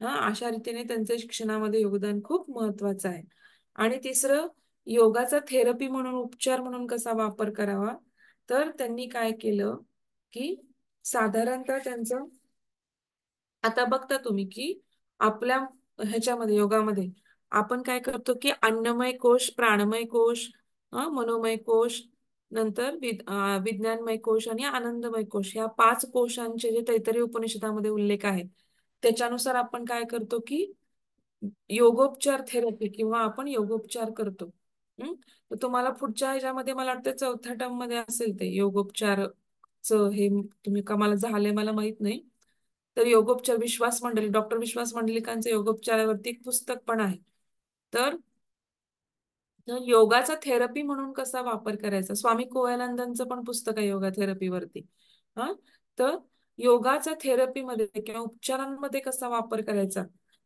हां, अशा रीतीने त्यांचं शिक्षणामध्ये योगदान खूप महत्वाचं आहे. आणि तिसरं, योगाचा थेरपी म्हणून, उपचार म्हणून कसा वापर करावा, तर त्यांनी काय केलं, की साधारणतः त्यांचं आता बघता तुम्ही, की आपल्या ह्याच्यामध्ये योगामध्ये आपण काय करतो की अन्नमय कोश, प्राणमय कोश, मनोमय कोश, नंतर विज्ञानमय कोश आणि आनंदमय कोश, या 5 कोशांचे जे तैत्तिरीय उपनिषदामध्ये उल्लेख आहे, त्याच्यानुसार आपण काय करतो की योगोपचार थेरपी किंवा आपण योगोपचार करतो. तर तुम्हाला पुढच्या ह्याच्यामध्ये मला वाटतं 4थ्या टर्म मध्ये असेल ते योगोपचारचं हे तुम्ही का मला झालंय मला माहित नाही. तर योगोपचार विश्वास मंडली, डॉक्टर विश्वास मंडलिकांचं योगोपचारावरती एक पुस्तक पण आहे. तर तर योगाचा थेरपी म्हणून कसा वापर करायचा? स्वामी कोयानंदांचं पण पुस्तक आहे योगा थेरपीवरती. हा तर योगाचा थेरपीमध्ये किंवा उपचारांमध्ये कसा वापर करायचा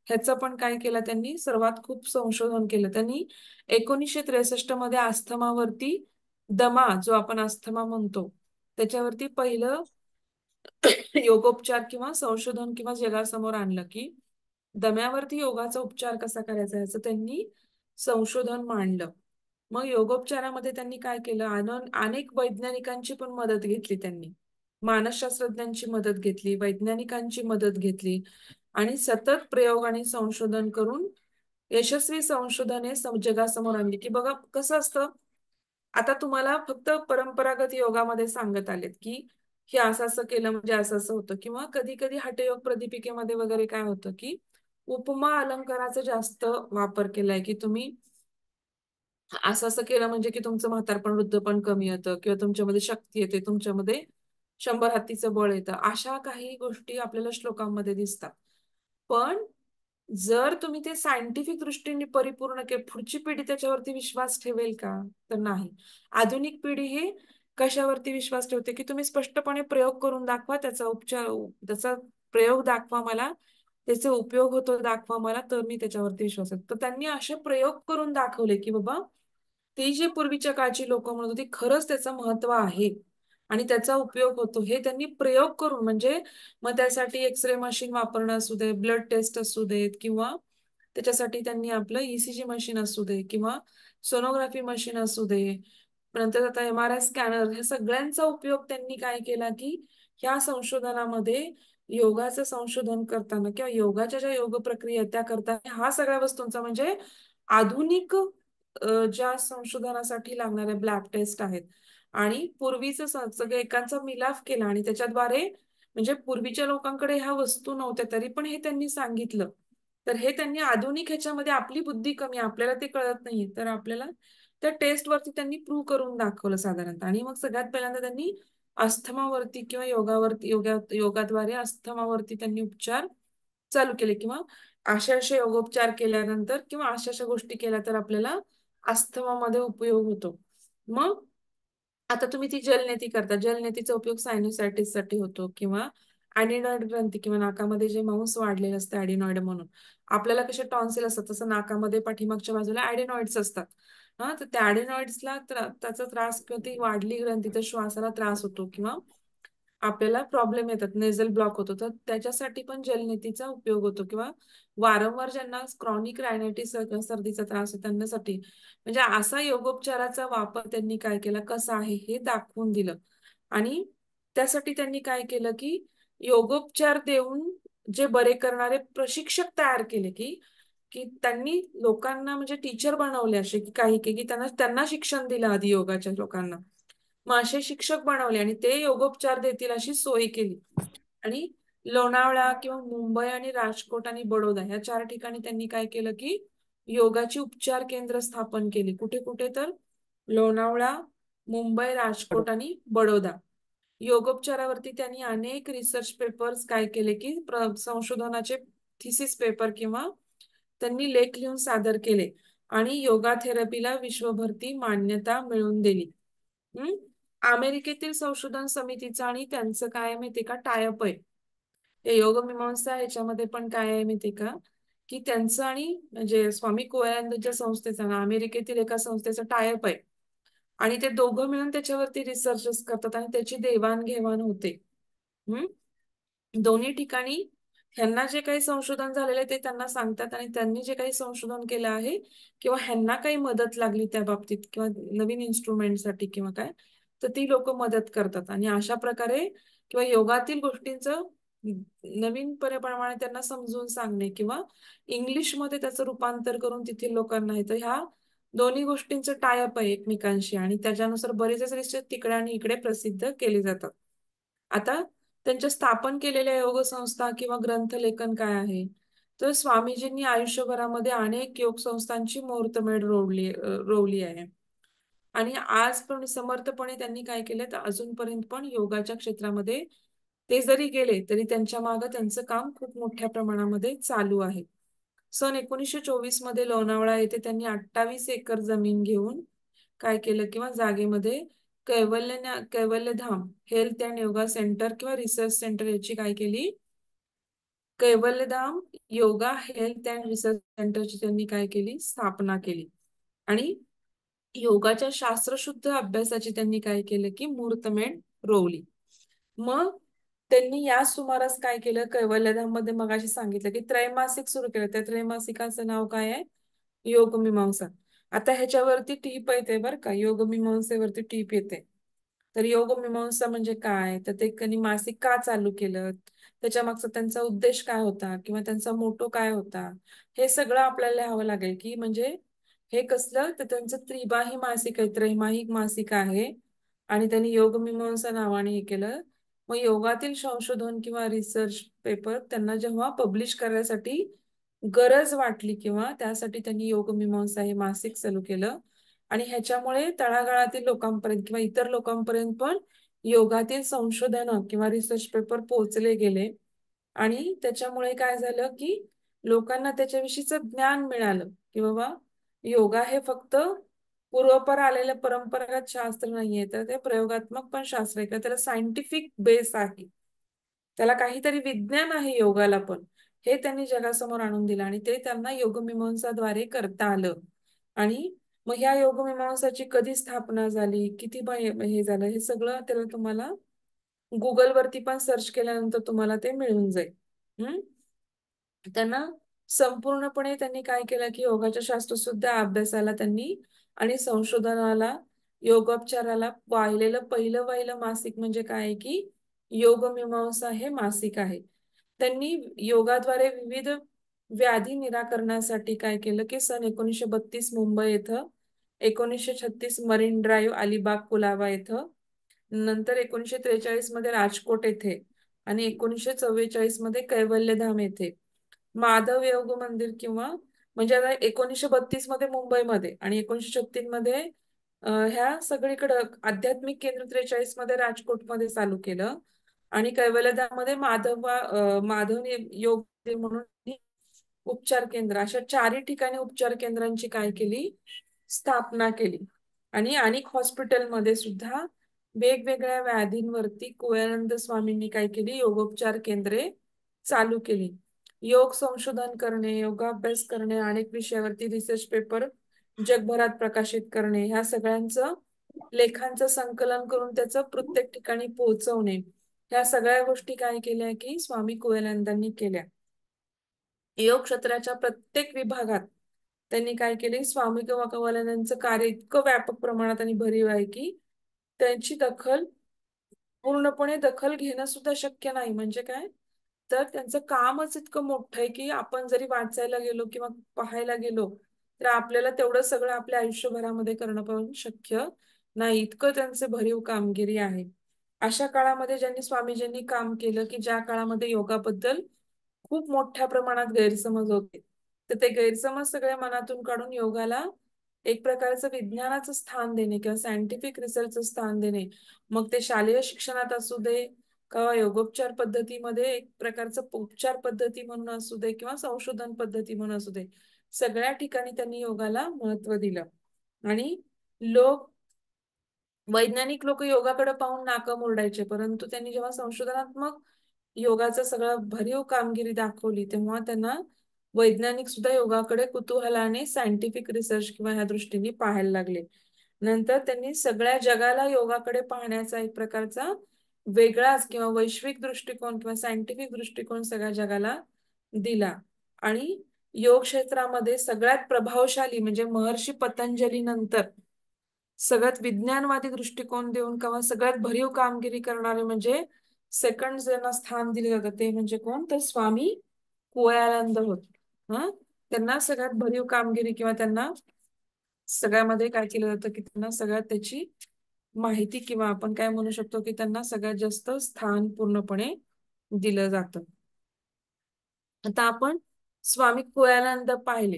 ह्याचं पण काय केलं त्यांनी सर्वात खूप संशोधन केलं. त्यांनी 1963 मध्ये अस्थमावरती दमा जो आपण अस्थमा म्हणतो त्याच्यावरती पहिलं योगोपचार किंवा संशोधन किंवा जगासमोर आणलं की दम्यावरती योगाचा उपचार कसा करायचा याचं त्यांनी संशोधन मांडलं. मग योगोपचारामध्ये त्यांनी काय केलं अनेक वैज्ञानिकांची पण मदत घेतली त्यांनी. मानसशास्त्रज्ञांची मदत घेतली, वैज्ञानिकांची मदत घेतली आणि सतत प्रयोग आणि संशोधन करून यशस्वी संशोधने जगासमोर आणली की बघा कसं असतं. आता तुम्हाला फक्त परंपरागत योगामध्ये सांगत आलेत की हे असं असं केलं म्हणजे असं असं होतं किंवा कधी कधी हठयोग प्रदीपिकेमध्ये वगैरे काय होतं की उपमा अलंकाराचा जास्त वापर केलाय की तुम्ही असं असं केलं म्हणजे की तुमचं म्हातारपण वृद्धपण कमी येतं किंवा तुमच्यामध्ये शक्ती येते, तुमच्यामध्ये 100 हत्तीचं बळ येतं, अशा काही गोष्टी आपल्याला श्लोकांमध्ये दिसतात. पण जर तुम्ही ते सायंटिफिक दृष्टीने परिपूर्ण केलं, पुढची पिढी त्याच्यावरती विश्वास ठेवेल का? तर नाही. आधुनिक पिढी ही कशावरती विश्वास ठेवते, की तुम्ही स्पष्टपणे प्रयोग करून दाखवा, त्याचा प्रयोग दाखवा मला, त्याचे उपयोग होतो दाखवा मला, तर मी त्याच्यावरती विश्वास ठेवेन. तर त्यांनी असे प्रयोग करून दाखवले, की बाबा ती जी पूर्वीच्या काळची लोकं म्हणत होती, खरंच त्याचं महत्त्व आहे आणि त्याचा उपयोग होतो. हे त्यांनी प्रयोग करून म्हणजे मग त्यासाठी एक्स-रे मशीन वापरणं असू दे, ब्लड टेस्ट असू देत किंवा त्याच्यासाठी त्यांनी आपलं ई मशीन असू दे किंवा सोनोग्राफी मशीन असू दे. नंतर आता एम-आर-आय स्कॅनर ह्या सगळ्यांचा उपयोग त्यांनी काय केला, की ह्या संशोधनामध्ये योगाचं संशोधन करताना किंवा योगाच्या ज्या योग प्रक्रिया आहेत त्या करताना ह्या सगळ्या वस्तूंचा म्हणजे आधुनिक ज्या संशोधनासाठी लागणाऱ्या ब्लॅक टेस्ट आहेत आणि पूर्वीचं सगळं एकांचा मिलाफ केला आणि त्याच्याद्वारे म्हणजे पूर्वीच्या लोकांकडे ह्या वस्तू नव्हत्या तरी पण हे त्यांनी सांगितलं. तर हे त्यांनी आधुनिक ह्याच्यामध्ये आपली बुद्धी कमी आपल्याला ते कळत नाहीये. तर आपल्याला त्या टेस्टवरती त्यांनी प्रूव्ह करून दाखवलं साधारणतः आणि मग सगळ्यात पहिल्यांदा त्यांनी अस्थमावरती किंवा योगाद्वारे अस्थमावरती त्यांनी उपचार चालू केले किंवा अशा योगोपचार केल्यानंतर किंवा अशा गोष्टी केल्या तर आपल्याला अस्थमामध्ये उपयोग होतो. मग आता तुम्ही ती जलनेती करता. जलनेतीचा उपयोग सायनोसायटिससाठी होतो किंवा ॲडिनॉइड ग्रंथी किंवा नाकामध्ये जे मांस वाढलेलं असतं ॲडिनॉइड म्हणून. आपल्याला कसे टॉन्सिल असतात तसं नाकामध्ये पाठीमागच्या बाजूला ॲडिनॉइड्स असतात. तर त्या ॲडिनॉइड्सला त्याचा त्रास किंवा ती वाढली ग्रंथी तर श्वासाला त्रास होतो किंवा आपल्याला प्रॉब्लेम येतात, नेझल ब्लॉक होतो. तर त्याच्यासाठी पण जलनेतीचा उपयोग होतो किंवा वारंवार ज्यांना क्रॉनिक रायनायटिस सर्दीचा त्रास आहे त्यांच्यासाठी म्हणजे असा योगोपचाराचा वापर त्यांनी काय केला, कसा आहे हे दाखवून दिलं. आणि त्यासाठी त्यांनी काय केलं, की योगोपचार देऊन जे बरे करणारे प्रशिक्षक तयार केले, की की त्यांनी लोकांना म्हणजे टीचर बनवले असे, की काही की त्यांना त्यांना शिक्षण दिलं आधी योगाच्या लोकांना. मग असे शिक्षक बनवले आणि ते योगोपचार देतील अशी सोय केली. आणि लोणावळा किंवा मुंबई आणि राजकोट आणि बडोदा ह्या 4 ठिकाणी त्यांनी काय केलं, की योगाची उपचार केंद्र स्थापन केली. कुठे-कुठे तर लोणावळा, मुंबई, राजकोट आणि बडोदा. योगोपचारावरती त्यांनी अनेक रिसर्च पेपर्स काय केले, की संशोधनाचे थिसिस पेपर किंवा त्यांनी लेख लिहून सादर केले आणि योगा थेरपीला विश्वभरती मान्यता मिळवून दिली. हं. अमेरिकेतील संशोधन समितीचं आणि त्यांचं काय आहे माहितीये का टाय-अप आहे. ते योगमीमांसा ह्याच्यामध्ये पण काय आहे माहितीये का, की त्यांचं आणि म्हणजे स्वामी कोयानंदच्या संस्थेचं ना अमेरिकेतील एका संस्थेचं टाय-अप आहे. आणि ते दोघं मिळून त्याच्यावरती रिसर्चेस करतात आणि त्याची देवाण-घेवाण होते. हं. दोन्ही ठिकाणी ह्यांना जे काही संशोधन झालेलं आहे ते त्यांना सांगतात आणि त्यांनी जे काही संशोधन केलं आहे किंवा ह्यांना काही मदत लागली त्या बाबतीत किंवा नवीन इन्स्ट्रुमेंटसाठी किंवा काय, तर ती लोकं मदत करतात आणि अशा प्रकारे किंवा योगातील गोष्टींचं नवीन प्रमाणे त्यांना समजून सांगणे किंवा इंग्लिशमध्ये त्याचं रूपांतर करून तिथील लोकांना येतं. ह्या दोन्ही गोष्टींचं टाय-अप आहे एकमेकांशी आणि त्याच्यानुसार बरेचसे रिसर्च तिकडे आणि इकडे प्रसिद्ध केले जातात. आता त्यांच्या स्थापन केलेल्या योग संस्था किंवा ग्रंथलेखन काय आहे? तर स्वामीजींनी आयुष्यभरामध्ये अनेक योग संस्थांची मुहूर्तमेढ रोवली आहे. आणि आज पण समर्थपणे त्यांनी काय केलं, तर अजूनपर्यंत पण योगाच्या क्षेत्रामध्ये ते जरी गेले, तरी त्यांच्या मागे त्यांचं काम खूप मोठ्या प्रमाणामध्ये चालू आहे. सन 1924 मध्ये लोणावळा येथे त्यांनी 28 एकर जमीन घेऊन काय केलं किंवा जागेमध्ये Kaivalyadham health and yoga centre किंवा रिसर्च सेंटर याची काय केली? Kaivalyadham yoga health and research सेंटरची त्यांनी काय केली? स्थापना केली. आणि योगाच्या शास्त्रशुद्ध अभ्यासाची त्यांनी काय केलं, की मुहूर्तमेढ रोवली. मग त्यांनी या सुमारास काय केलं, कैवल्यधाममध्ये मगाशी सांगितलं, की त्रैमासिक सुरू केलं. त्या त्रैमासिकाचं नाव काय आहे? योगमीमांसा. आता ह्याच्यावरती टीप येते बरं का, योगमीमांसेवरती टीप येते. तर योगमीमांसा म्हणजे काय? तर ते त्यांनी मासिक का चालू केलं? त्याच्या मागचा त्यांचा उद्देश काय होता? किंवा त्यांचा मोटो काय होता? हे सगळं आपल्याला लिहावं लागेल, की म्हणजे हे कसलं? तर त्यांचं त्रिमाही मासिक आहे, त्रैमासिक मासिक आहे आणि त्यांनी योगमीमांसा नावाने हे केलं. मग योगातील संशोधन किंवा रिसर्च पेपर त्यांना जेव्हा पब्लिश करण्यासाठी गरज वाटली किंवा त्यासाठी त्यांनी योगमीमांसा हे मासिक चालू केलं आणि ह्याच्यामुळे तळागाळातील लोकांपर्यंत किंवा इतर लोकांपर्यंत पण योगातील संशोधन किंवा रिसर्च पेपर पोहोचले गेले आणि त्याच्यामुळे काय झालं की लोकांना त्याच्याविषयीचं ज्ञान मिळालं की बाबा योगा हे फक्त पूर्वपर आलेलं परंपरागत शास्त्र नाहीये तर ते प्रयोगात्मक पण शास्त्र आहे किंवा त्याला सायंटिफिक बेस आहे. त्याला काहीतरी विज्ञान आहे योगाला पण. हे त्यांनी जगासमोर आणून दिलं आणि ते त्यांना योगमीमांसाद्वारे करता आलं. आणि मग ह्या योगमीमांसाची कधी स्थापना झाली, किती हे झालं, हे सगळं त्याला तुम्हाला Googleवरती पण सर्च केल्यानंतर तुम्हाला ते मिळून जाईल. हं. त्यांना संपूर्णपणे त्यांनी काय केलं, की योगाच्या शास्त्रशुद्ध अभ्यासाला त्यांनी आणि संशोधनाला, योगोपचाराला वाहिलेलं पहिलं मासिक म्हणजे काय आहे, की योगमीमांसा हे मासिक आहे. त्यांनी योगाद्वारे विविध व्याधी निराकरणासाठी काय केलं, की सन 1932 मुंबई येथं, 1936 मरीन ड्राईव्ह अलिबाग कुलाबा येथं, नंतर 1943 मध्ये राजकोट येथे आणि 1944 मध्ये कैवल्यधाम येथे माधव योग मंदिर किंवा म्हणजे आता 1932 मध्ये मुंबईमध्ये आणि 1936 मध्ये ह्या सगळीकडं आध्यात्मिक केंद्र 43 मध्ये राजकोटमध्ये चालू केलं आणि कैवल्यधाममध्ये माधव योग मंदिर म्हणून उपचार केंद्र अशा चारही ठिकाणी उपचार केंद्रांची काय केली? स्थापना केली. आणि अनेक हॉस्पिटलमध्ये सुद्धा वेगवेगळ्या व्याधींवरती कुवयानंद स्वामींनी काय केली? योगोपचार केंद्रे चालू केली. योग संशोधन करणे, योगाभ्यास करणे, अनेक विषयावरती रिसर्च पेपर जगभरात प्रकाशित करणे, ह्या सगळ्यांचं लेखांचं संकलन करून त्याचं प्रत्येक ठिकाणी पोहोचवणे, ह्या सगळ्या गोष्टी काय केल्या की स्वामी कुवलानंदांनी केल्या. योग क्षेत्राच्या प्रत्येक विभागात त्यांनी काय केले? स्वामी कवालनांचं कार्य इतकं व्यापक प्रमाणात आणि भरीव आहे की त्यांची पूर्णपणे दखल घेणं सुद्धा शक्य नाही. म्हणजे काय? तर त्यांचं कामच इतकं मोठं आहे की आपण जरी वाचायला गेलो किंवा पाहायला गेलो तर आपल्याला तेवढं सगळं आपल्या आयुष्यभरामध्ये करणं पण शक्य नाही. इतकं त्यांचे भरीव कामगिरी आहे. अशा काळामध्ये स्वामीजींनी काम केलं की ज्या काळामध्ये योगाबद्दल खूप मोठ्या प्रमाणात गैरसमज होते. तर ते गैरसमज सगळे मनातून काढून योगाला एक प्रकारचं विज्ञानाचं स्थान देणे किंवा सायंटिफिक रिसर्चचं स्थान देणे. मग ते शालेय शिक्षणात असू दे किंवा योगोपचार पद्धतीमध्ये एक प्रकारचं उपचार पद्धती म्हणून असू दे किंवा संशोधन पद्धती म्हणून असू दे. सगळ्या ठिकाणी त्यांनी योगाला महत्त्व दिलं. आणि लोक वैज्ञानिक लोक योगाकडे पाहून नाका मुरडायचे. परंतु त्यांनी जेव्हा संशोधनात्मक योगाचं सगळं भरीव कामगिरी दाखवली, तेव्हा त्यांना वैज्ञानिक सुद्धा योगाकडे कुतूहलाने सायंटिफिक रिसर्च किंवा ह्या दृष्टीने पाहायला लागले. नंतर त्यांनी सगळ्या जगाला योगाकडे पाहण्याचा एक प्रकारचा वेगळाच किंवा वैश्विक दृष्टिकोन किंवा सायंटिफिक दृष्टिकोन सगळ्या जगाला दिला. आणि योग क्षेत्रामध्ये सगळ्यात प्रभावशाली म्हणजे महर्षी पतंजली नंतर सगळ्यात विज्ञानवादी दृष्टिकोन देऊन किंवा सगळ्यात भरीव कामगिरी करणारे म्हणजे सेकंड ज्यांना स्थान दिले जातं ते म्हणजे कोण, तर स्वामी कुवलयानंद होत. हा, त्यांना सगळ्यात भरीव कामगिरी किंवा त्यांना सगळ्यामध्ये काय केलं जातं की त्यांना सगळ्यात त्याची माहिती किंवा आपण काय म्हणू शकतो की त्यांना सगळ्यात जास्त स्थान पूर्णपणे दिलं जातं. आता आपण स्वामी कुवलयानंद पाहिले.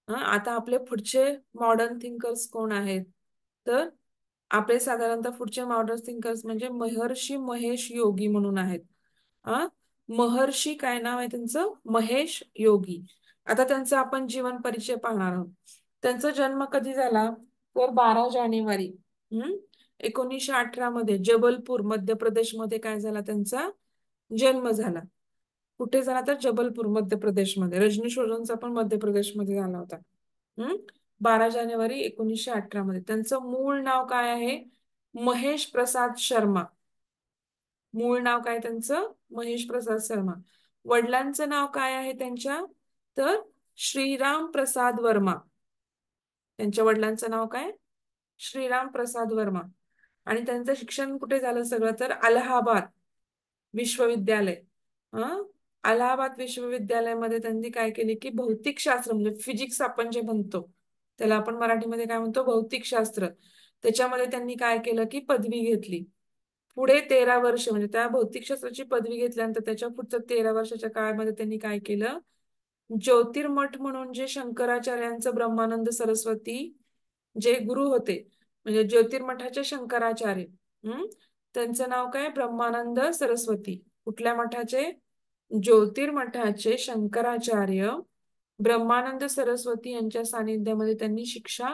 आता आपले पुढचे मॉडर्न थिंकर्स कोण आहेत, तर आपले साधारणतः पुढचे मॉडर्न थिंकर्स म्हणजे महर्षी महेश योगी म्हणून आहेत. आ महर्षी काय नाव आहे त्यांचं, महेश योगी. आता त्यांचा आपण जीवन परिचय पाहणार आहोत. त्यांचा जन्म कधी झाला, तर 12 जानेवारी 1918 मध्ये जबलपूर मध्य प्रदेशमध्ये काय झाला त्यांचा जन्म झाला. कुठे झाला, तर जबलपूर मध्य प्रदेशमध्ये. रजनीश ओझोनचा पण मध्य प्रदेशमध्ये झाला होता. 12 जानेवारी 1918 मध्ये. त्यांचं मूळ नाव काय आहे, महेश प्रसाद शर्मा. मूळ नाव काय त्यांचं, महेश प्रसाद शर्मा. वडिलांचं नाव काय आहे त्यांच्या, तर श्रीराम प्रसाद वर्मा. त्यांच्या वडिलांचं नाव काय, श्रीराम प्रसाद वर्मा. आणि त्यांचं शिक्षण कुठे झालं सगळं, तर अलाहाबाद विश्वविद्यालय. अं अलाहाबाद विश्वविद्यालयामध्ये त्यांनी काय केले की भौतिकशास्त्र म्हणजे फिजिक्स आपण जे म्हणतो त्याला आपण मराठीमध्ये काय म्हणतो, भौतिकशास्त्र. त्याच्यामध्ये त्यांनी काय केलं की पदवी घेतली. पुढे 13 वर्ष म्हणजे त्या भौतिकशास्त्राची पदवी घेतल्यानंतर त्याच्या पुढच्या 13 वर्षाच्या काळामध्ये त्यांनी काय केलं, ज्योतिर्मठ म्हणून जे शंकराचार्यांचं ब्रह्मानंद सरस्वती जे गुरु होते, म्हणजे ज्योतिर्मठाचे शंकराचार्य. त्यांचं नाव काय, ब्रह्मानंद सरस्वती. कुठल्या मठाचे, ज्योतिर्मठाचे शंकराचार्य ब्रह्मानंद सरस्वती यांच्या सानिध्यामध्ये त्यांनी शिक्षा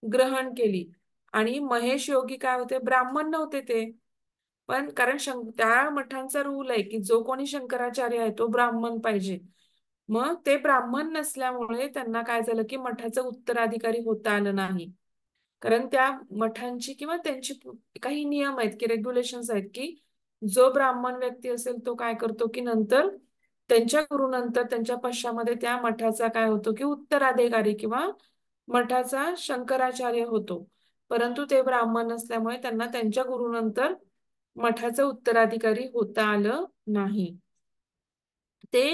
ग्रहण केली. आणि महेश योगी काय होते, ब्राह्मण नव्हते ते, पण कारण त्या मठांचा रूल आहे की जो कोणी शंकराचार्य आहे तो ब्राह्मण पाहिजे. मग ते ब्राह्मण नसल्यामुळे त्यांना काय झालं की मठाचं उत्तराधिकारी होता आलं नाही. कारण त्या मठांची किंवा त्यांची काही नियम आहेत की रेग्युलेशन्स आहेत की जो ब्राह्मण व्यक्ती असेल तो काय करतो की नंतर त्यांच्या गुरुनंतर त्यांच्या पश्चामध्ये त्या मठाचा काय होतो की उत्तराधिकारी किंवा मठाचा शंकराचार्य होतो. परंतु ते ब्राह्मण असल्यामुळे त्यांना त्यांच्या गुरुनंतर मठाचं उत्तराधिकारी होता आलं नाही. ते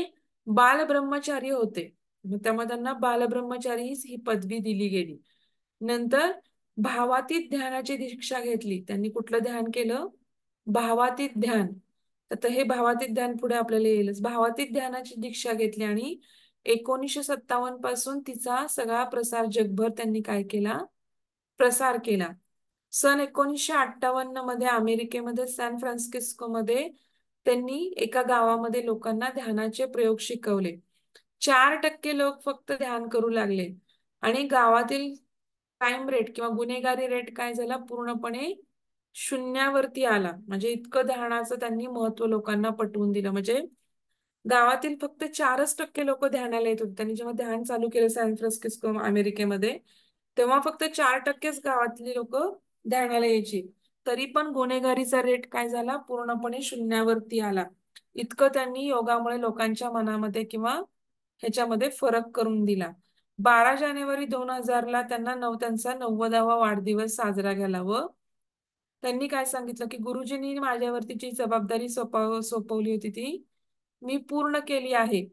बालब्रह्मचारी होते, त्यामुळे त्यांना बालब्रह्मचारी ही पदवी दिली गेली. नंतर भावातीत ध्यानाची दीक्षा घेतली त्यांनी. कुठलं ध्यान केलं, भावातीत ध्यान. तर हे भावातीत ध्यान पुढे आपल्याला येईलच. भावातीत ध्यानाची दीक्षा घेतली आणि 1957 पासून तिचा सगळा प्रसार जगभर त्यांनी काय केला, प्रसार केला. सन 1958 मध्ये अमेरिकेमध्ये सॅन फ्रान्सिस्को मध्ये त्यांनी एका गावामध्ये लोकांना ध्यानाचे प्रयोग शिकवले. 4% लोक फक्त ध्यान करू लागले आणि गावातील क्राईम रेट किंवा गुन्हेगारी रेट काय झाला, पूर्णपणे शून्यावरती आला. म्हणजे इतकं ध्यानाचं त्यांनी महत्व लोकांना पटवून दिलं. म्हणजे गावातील फक्त 4% लोक ध्यानाला येत होते. त्यांनी जेव्हा ध्यान चालू केलं सॅन फ्रान्सिस्को अमेरिकेमध्ये, तेव्हा फक्त 4%च गावातली लोक ध्यानाला यायची. तरी पण गुन्हेगारीचा रेट काय झाला, पूर्णपणे शून्यावरती आला. इतकं त्यांनी योगामुळे लोकांच्या मनामध्ये किंवा ह्याच्यामध्ये फरक करून दिला. 12 जानेवारी 2000 ला त्यांना त्यांचा 90वा वाढदिवस साजरा केला व त्यांनी काय सांगितलं की गुरुजींनी माझ्यावरती जी जबाबदारी सोपवली होती ती मी पूर्ण केली आहे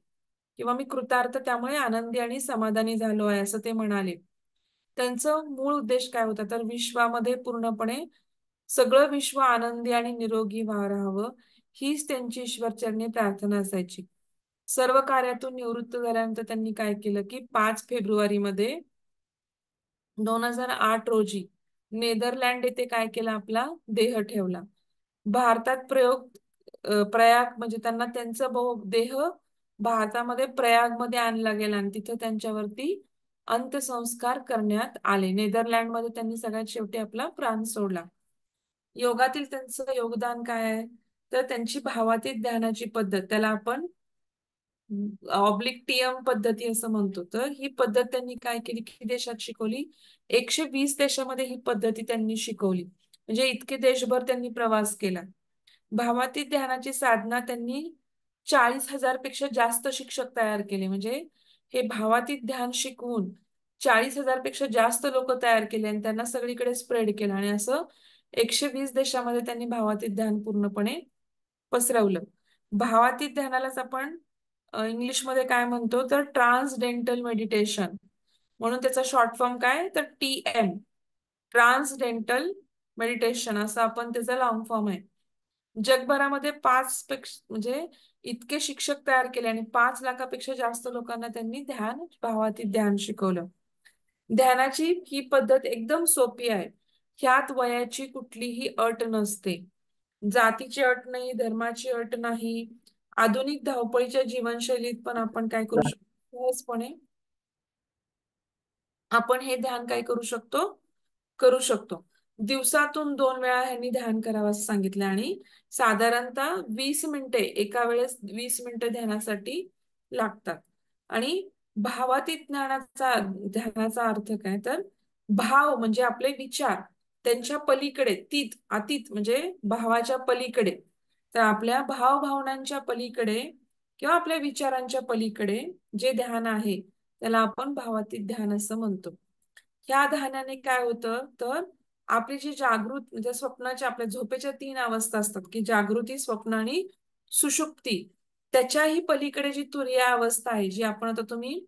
किंवा मी कृतार्थ, त्यामुळे आनंदी आणि समाधानी झालो आहे असं ते म्हणाले. त्यांचं मूळ उद्देश काय होता, तर विश्वामध्ये पूर्णपणे सगळं विश्व आनंदी आणि निरोगी राहावं हीच त्यांची ईश्वरचरणी प्रार्थना असायची. सर्व कार्यातून निवृत्त झाल्यानंतर त्यांनी काय केलं की 5 फेब्रुवारी मध्ये 2008 रोजी नेदरलँड येथे काय केलं, आपला देह ठेवला. भारतात प्रयाग म्हणजे त्यांना त्यांचा देह भारतामध्ये प्रयागमध्ये आणला गेला आणि तिथे त्यांच्यावरती अंत्यसंस्कार करण्यात आले. नेदरलँडमध्ये त्यांनी सगळ्यात शेवटी आपला प्राण सोडला. योगातील त्यांचं योगदान काय आहे, तर त्यांची भावातीत ध्यानाची पद्धत, त्याला आपण ऑब्लिक टीएम पद्धती असं म्हणतो. तर ही पद्धत त्यांनी काय केली, किती देशात शिकवली, 120 देशामध्ये ही पद्धती त्यांनी शिकवली. म्हणजे इतके देशभर त्यांनी प्रवास केला. भावातीत ध्यानाची साधना त्यांनी 40,000 पेक्षा जास्त शिक्षक तयार केले. म्हणजे हे भावातीत ध्यान शिकवून 40,000 पेक्षा जास्त लोक तयार केले आणि त्यांना सगळीकडे स्प्रेड केलं आणि असं 120 देशामध्ये त्यांनी भावातीत ध्यान पूर्णपणे पसरवलं. भावातीत ध्यानालाच आपण इंग्लिशमध्ये काय म्हणतो तर ट्रान्सडेंटल मेडिटेशन, म्हणून त्याचा शॉर्ट फॉर्म काय तर TM, ट्रान्सडेंटल मेडिटेशन असं आपण त्याचा लॉंग फॉर्म आहे. जगभरामध्ये 5 पेक्षा म्हणजे इतके शिक्षक तयार केले आणि 5 लाखापेक्षा जास्त लोकांना त्यांनी भावातीत ध्यान शिकवलं. ध्यानाची ही पद्धत एकदम सोपी आहे. ह्यात वयाची कुठलीही अट नसते, जातीची अट नाही, धर्माची अट नाही. आधुनिक धावपळीच्या जीवनशैलीत पण आपण काय करू शकतो, सहजपणे आपण हे ध्यान काय करू शकतो. दिवसातून 2 वेळा ह्यांनी ध्यान करावं असं सांगितलं आणि साधारणतः 20 मिनिटे एका वेळेस 20 मिनिटं ध्यानासाठी लागतात. आणि भावातीत ध्यानाचा अर्थ काय तर भाव म्हणजे आपले विचार, त्यांच्या पलीकडे अतीत म्हणजे भावाच्या पलीकडे, तर आपल्या भावभावनांच्या पलीकडे किंवा आपल्या विचारांच्या पलीकडे जे ध्यान आहे त्याला आपण भावातीत ध्यान असं म्हणतो. ह्या ध्यानाने काय होतं तर आपली जी जागृत म्हणजे स्वप्नाच्या आपल्या झोपेच्या 3 अवस्था असतात की जागृती, स्वप्न आणि सुषुप्ती, त्याच्याही पलीकडे जी तुरीय अवस्था आहे, जी आपण आता तुम्ही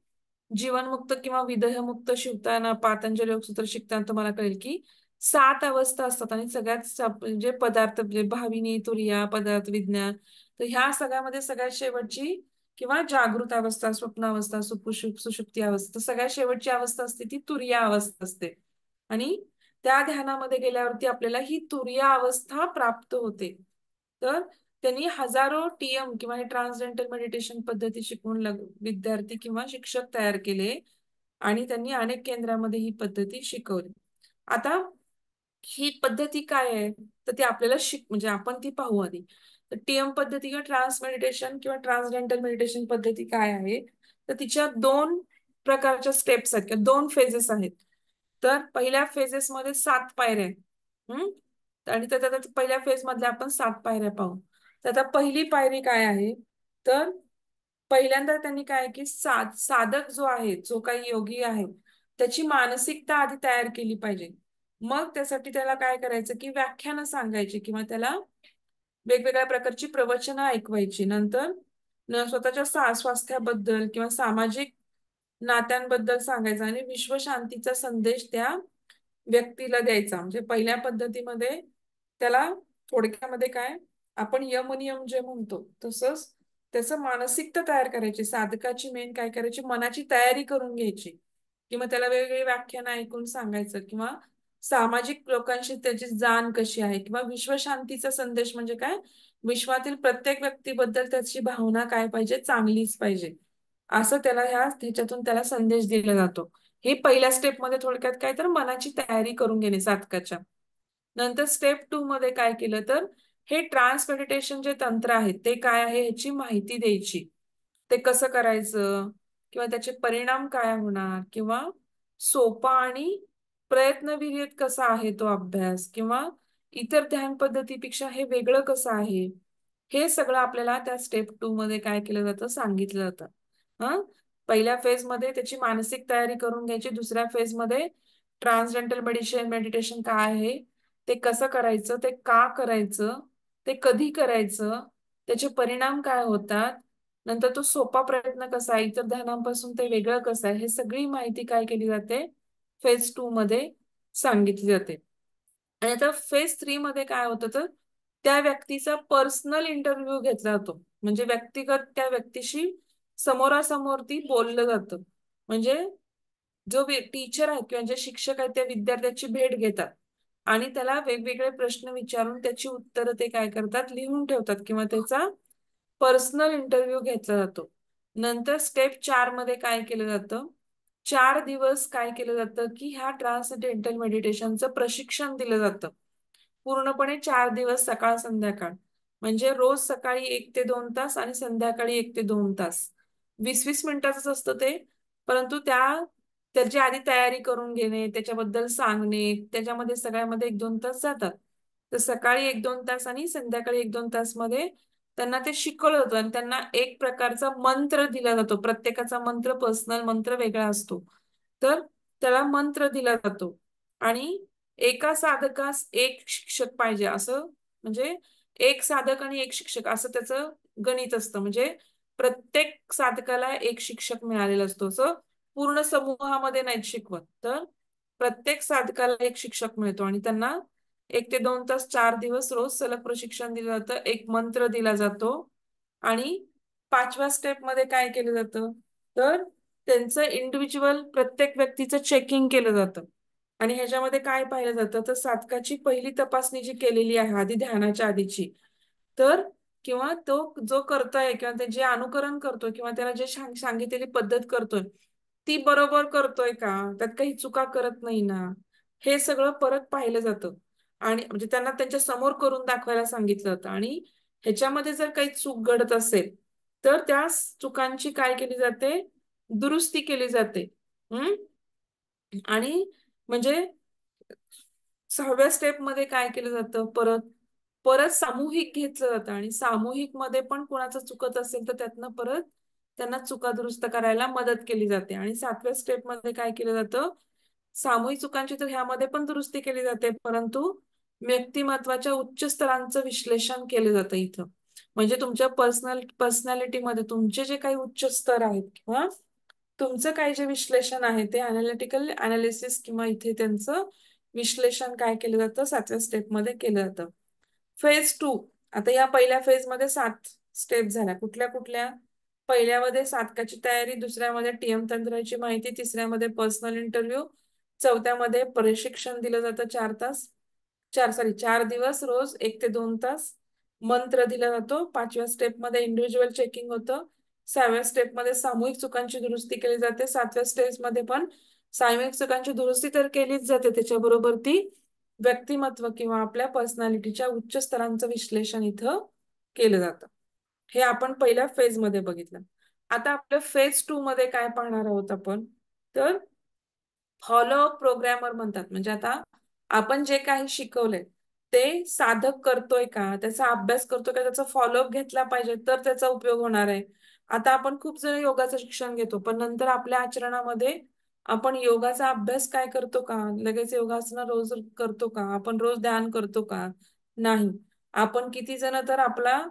जीवनमुक्त किंवा विदेहमुक्त शिकताना पातंजली योगसूत्र शिकताना तुम्हाला कळेल की 7 अवस्था असतात आणि म्हणजे पदार्थ म्हणजे भाविनी, तुरिया, पदार्थ विज्ञान, तर ह्या सगळ्यामध्ये सगळ्यात शेवटची किंवा जागृत अवस्था, स्वप्नावस्था, सुषुप्ती अवस्था, सगळ्यात शेवटची अवस्था असते ती तुरिया अवस्था असते. आणि त्या ध्यानामध्ये गेल्यावरती आपल्याला ही तुरिया अवस्था प्राप्त होते. तर त्यांनी हजारो TM किंवा हे ट्रान्सडेंटल मेडिटेशन पद्धती शिकवून विद्यार्थी किंवा शिक्षक तयार केले आणि त्यांनी अनेक केंद्रामध्ये ही पद्धती शिकवली. आता ही पद्धती काय आहे तर ती आपल्याला म्हणजे आपण ती पाहू आधी. तर TM पद्धती किंवा ट्रान्स मेडिटेशन किंवा ट्रान्सडेंटल मेडिटेशन पद्धती काय आहे तर तिच्या 2 प्रकारच्या स्टेप्स आहेत किंवा 2 फेजेस आहेत. तर पहिल्या फेजेसमध्ये 7 पायऱ्या आहेत. आणि तर पहिल्या फेज मधल्या आपण 7 पायऱ्या पाहू. तर आता पहिली पायरी काय आहे तर पहिल्यांदा त्यांनी काय की साधक जो आहे, जो काही योगी आहे, त्याची मानसिकता आधी तयार केली पाहिजे. मग त्यासाठी त्याला काय करायचं की व्याख्यानं सांगायची किंवा त्याला वेगवेगळ्या प्रकारची प्रवचनं ऐकवायची. नंतर स्वतःच्या स्वास्थ्याबद्दल किंवा सामाजिक नात्यांबद्दल सांगायचं आणि विश्वशांतीचा संदेश त्या व्यक्तीला द्यायचा. म्हणजे पहिल्या पद्धतीमध्ये त्याला थोडक्यामध्ये काय आपण यमनियम जे म्हणतो तसंच त्याचं मानसिकता तयार करायची, साधकाची मेन काय करायची मनाची तयारी करून घ्यायची किंवा त्याला वेगवेगळी व्याख्यानं ऐकून सांगायचं किंवा सामाजिक लोकांशी त्याची जाण कशी आहे किंवा विश्वशांतीचा संदेश म्हणजे काय विश्वातील प्रत्येक व्यक्तीबद्दल त्याची भावना काय पाहिजे चांगलीच पाहिजे असं त्याला ह्याच्यातून त्याला संदेश दिला जातो. हे पहिल्या स्टेपमध्ये थोडक्यात काय तर मनाची तयारी करून घेणे साधकाच्या. नंतर स्टेप 2 मध्ये काय केलं तर हे ट्रान्स मेडिटेशन जे तंत्र आहे ते काय आहे ह्याची माहिती द्यायची. ते कसं करायचं किंवा त्याचे परिणाम काय होणार किंवा सोपा आणि प्रयत्नविरहित कसा आहे तो अभ्यास किंवा इतर ध्यान पद्धतीपेक्षा हे वेगळं कसं आहे, हे सगळं आपल्याला त्या स्टेप 2 मध्ये काय केलं जातं सांगितलं जातं. हा पहिल्या फेज मध्ये त्याची मानसिक तयारी करून घ्यायची, दुसऱ्या फेज मध्ये ट्रान्सडेंटल मेडिटेशन काय आहे, ते कसं करायचं, ते का करायचं, ते कधी करायचं, त्याचे परिणाम काय होतात, नंतर तो सोपा प्रयत्न कसा आहे, इतर ध्यानांपासून ते वेगळं कसं आहे, हे सगळी माहिती काय केली जाते फेज 2 मध्ये सांगितली जाते. आणि आता फेज 3 मध्ये काय होतं तर त्या व्यक्तीचा पर्सनल इंटरव्ह्यू घेतला जातो. म्हणजे व्यक्तिगत त्या व्यक्तीशी समोरासमोर ती बोललं जातं. म्हणजे जो टीचर आहे किंवा जे शिक्षक आहेत त्या विद्यार्थ्याची भेट घेतात आणि त्याला वेगवेगळे प्रश्न विचारून त्याची उत्तरं ते काय करतात लिहून ठेवतात किंवा त्याचा पर्सनल इंटरव्ह्यू घेतला जातो. नंतर स्टेप 4 मध्ये काय केलं जातं 4 दिवस काय केलं जातं की ह्या ट्रान्सडेंटल मेडिटेशनचं प्रशिक्षण दिलं जातं. पूर्णपणे 4 दिवस सकाळ संध्याकाळ, म्हणजे रोज सकाळी 1 ते 2 तास आणि संध्याकाळी 1 ते 2 तास. 20-20 मिनिटाचंच असतं ते, परंतु त्याची आधी तयारी करून घेणे, त्याच्याबद्दल सांगणे, त्याच्यामध्ये सगळ्यामध्ये 1-2 तास जातात. तर सकाळी 1-2 तास आणि संध्याकाळी 1-2 तास मध्ये त्यांना ते शिकवलं जातं आणि त्यांना एक प्रकारचा मंत्र दिला जातो. प्रत्येकाचा मंत्र पर्सनल मंत्र वेगळा असतो. तर त्याला मंत्र दिला जातो आणि एका साधकास एक शिक्षक पाहिजे असं म्हणजे एक साधक आणि एक शिक्षक असं त्याचं गणित असतं. म्हणजे प्रत्येक साधकाला एक शिक्षक मिळालेला असतो. असं पूर्ण समूहामध्ये नाहीत शिकवत. तर प्रत्येक साधकाला एक शिक्षक मिळतो आणि त्यांना 1 ते 2 तास 4 दिवस रोज सलग प्रशिक्षण दिलं जातं. एक मंत्र दिला जातो आणि 5व्या स्टेपमध्ये काय केलं जातं, तर त्यांचं इंडिव्हिज्युअल प्रत्येक व्यक्तीचं चेकिंग केलं जातं. आणि ह्याच्यामध्ये काय पाहिलं जातं, तर साधकाची पहिली तपासणी जी केलेली आहे आधी ध्यानाच्या आधीची, तर किंवा तो जो करतोय किंवा ते जे अनुकरण करतोय किंवा त्याला जे सांगितलेली पद्धत करतोय, ती बरोबर करतोय का? त्यात काही चुका करत नाही ना? हे सगळं परत पाहिलं जातं. आणि म्हणजे त्यांना त्यांच्या समोर करून दाखवायला सांगितलं जातं आणि ह्याच्यामध्ये जर काही चूक घडत असेल, तर त्या चुकांची काय केली जाते? दुरुस्ती केली जाते. हं? आणि म्हणजे 6व्या स्टेपमध्ये काय केलं जातं परत? परत सामूहिक घेतलं जातं आणि सामूहिकमध्ये पण कुणाचं चुकत असेल तर त्यातनं परत त्यांना चुका दुरुस्त करायला मदत केली जाते आणि 7व्या स्टेपमध्ये काय केलं जातं? सामूहिक चुकांची तर ह्यामध्ये पण दुरुस्ती केली जाते, परंतु व्यक्तिमत्वाच्या उच्च स्तरांचं विश्लेषण केलं जातं इथं. म्हणजे तुमच्या पर्सनॅलिटीमध्ये तुमचे जे काही उच्च स्तर आहेत किंवा तुमचं काय जे विश्लेषण आहे ते अनालिटिकल अनालिसिस किंवा इथे त्यांचं विश्लेषण काय केलं जातं 7व्या स्टेपमध्ये केलं जातं. फेज 2. आता या पहिल्या फेजमध्ये 7 स्टेप झाल्या. कुठल्या कुठल्या? पहिल्यामध्ये साधकाची तयारी, दुसऱ्यामध्ये टीएम तंत्राची माहिती, तिसऱ्यामध्ये पर्सनल इंटरव्ह्यू, चौथ्यामध्ये प्रशिक्षण दिलं जातं 4 तास. 4 दिवस रोज 1 ते 2 तास. मंत्र दिला जातो. 5व्या स्टेपमध्ये इंडिव्हिज्युअल चेकिंग होतं. 6व्या स्टेपमध्ये सामूहिक चुकांची दुरुस्ती केली जाते. 7व्या स्टेपमध्ये पण सामूहिक चुकांची दुरुस्ती तर केलीच जाते. त्याच्याबरोबर ती व्यक्तिमत्व किंवा आपल्या पर्सनॅलिटीच्या उच्च स्तरांचं विश्लेषण इथं केलं जातं. हे आपण पहिल्या फेजमध्ये बघितलं. आता आपल्या फेज 2 मध्ये काय पाहणार आहोत आपण? तर फॉलोअप प्रोग्रॅमर म्हणतात. म्हणजे आता आपण जे काही शिकवलंय ते साधक करतोय का? त्याचा अभ्यास करतोय का? त्याचा फॉलोअप घेतला पाहिजे तर त्याचा उपयोग होणार आहे. आता आपण खूप जण योगाचं शिक्षण घेतो, पण नंतर आपल्या आचरणामध्ये आपण योगाचा अभ्यास काय करतो का? लगेच योगासनं रोज करतो का? आपण रोज ध्यान करतो का? नाही. आपण किती जण तर आपला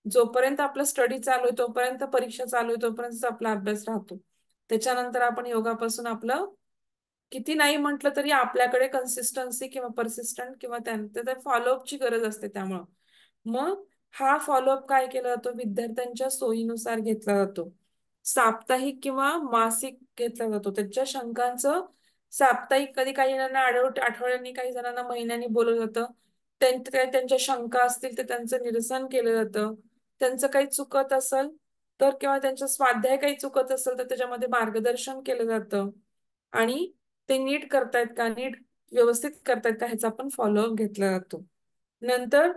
जोपर्यंत आपला स्टडी चालू आहे, तोपर्यंत परीक्षा चालू आहे, तोपर्यंतच आपला अभ्यास राहतो. त्याच्यानंतर आपण योगापासून आपलं किती नाही म्हटलं तरी आपल्याकडे कन्सिस्टन्सी किंवा परसिस्टंट किंवा त्या फॉलोअपची गरज असते त्यामुळं. मग हा फॉलोअप काय केला जातो? विद्यार्थ्यांच्या सोयीनुसार घेतला जातो. साप्ताहिक किंवा मासिक घेतला जातो. त्यांच्या शंकांचं साप्ताहिक कधी काही जणांना आठवड्यांनी, काही जणांना महिन्यांनी बोलवलं जातं. त्यांच्या शंका असतील तर त्यांचं निरसन केलं जातं. त्यांचं काही चुकत असेल तर किंवा त्यांच्या स्वाध्याय काही चुकत असेल तर त्याच्यामध्ये मार्गदर्शन केलं जातं. आणि ते नीट करतायत का, नीट व्यवस्थित करतायत का ह्याचा पण फॉलोअप घेतला जातो. नंतर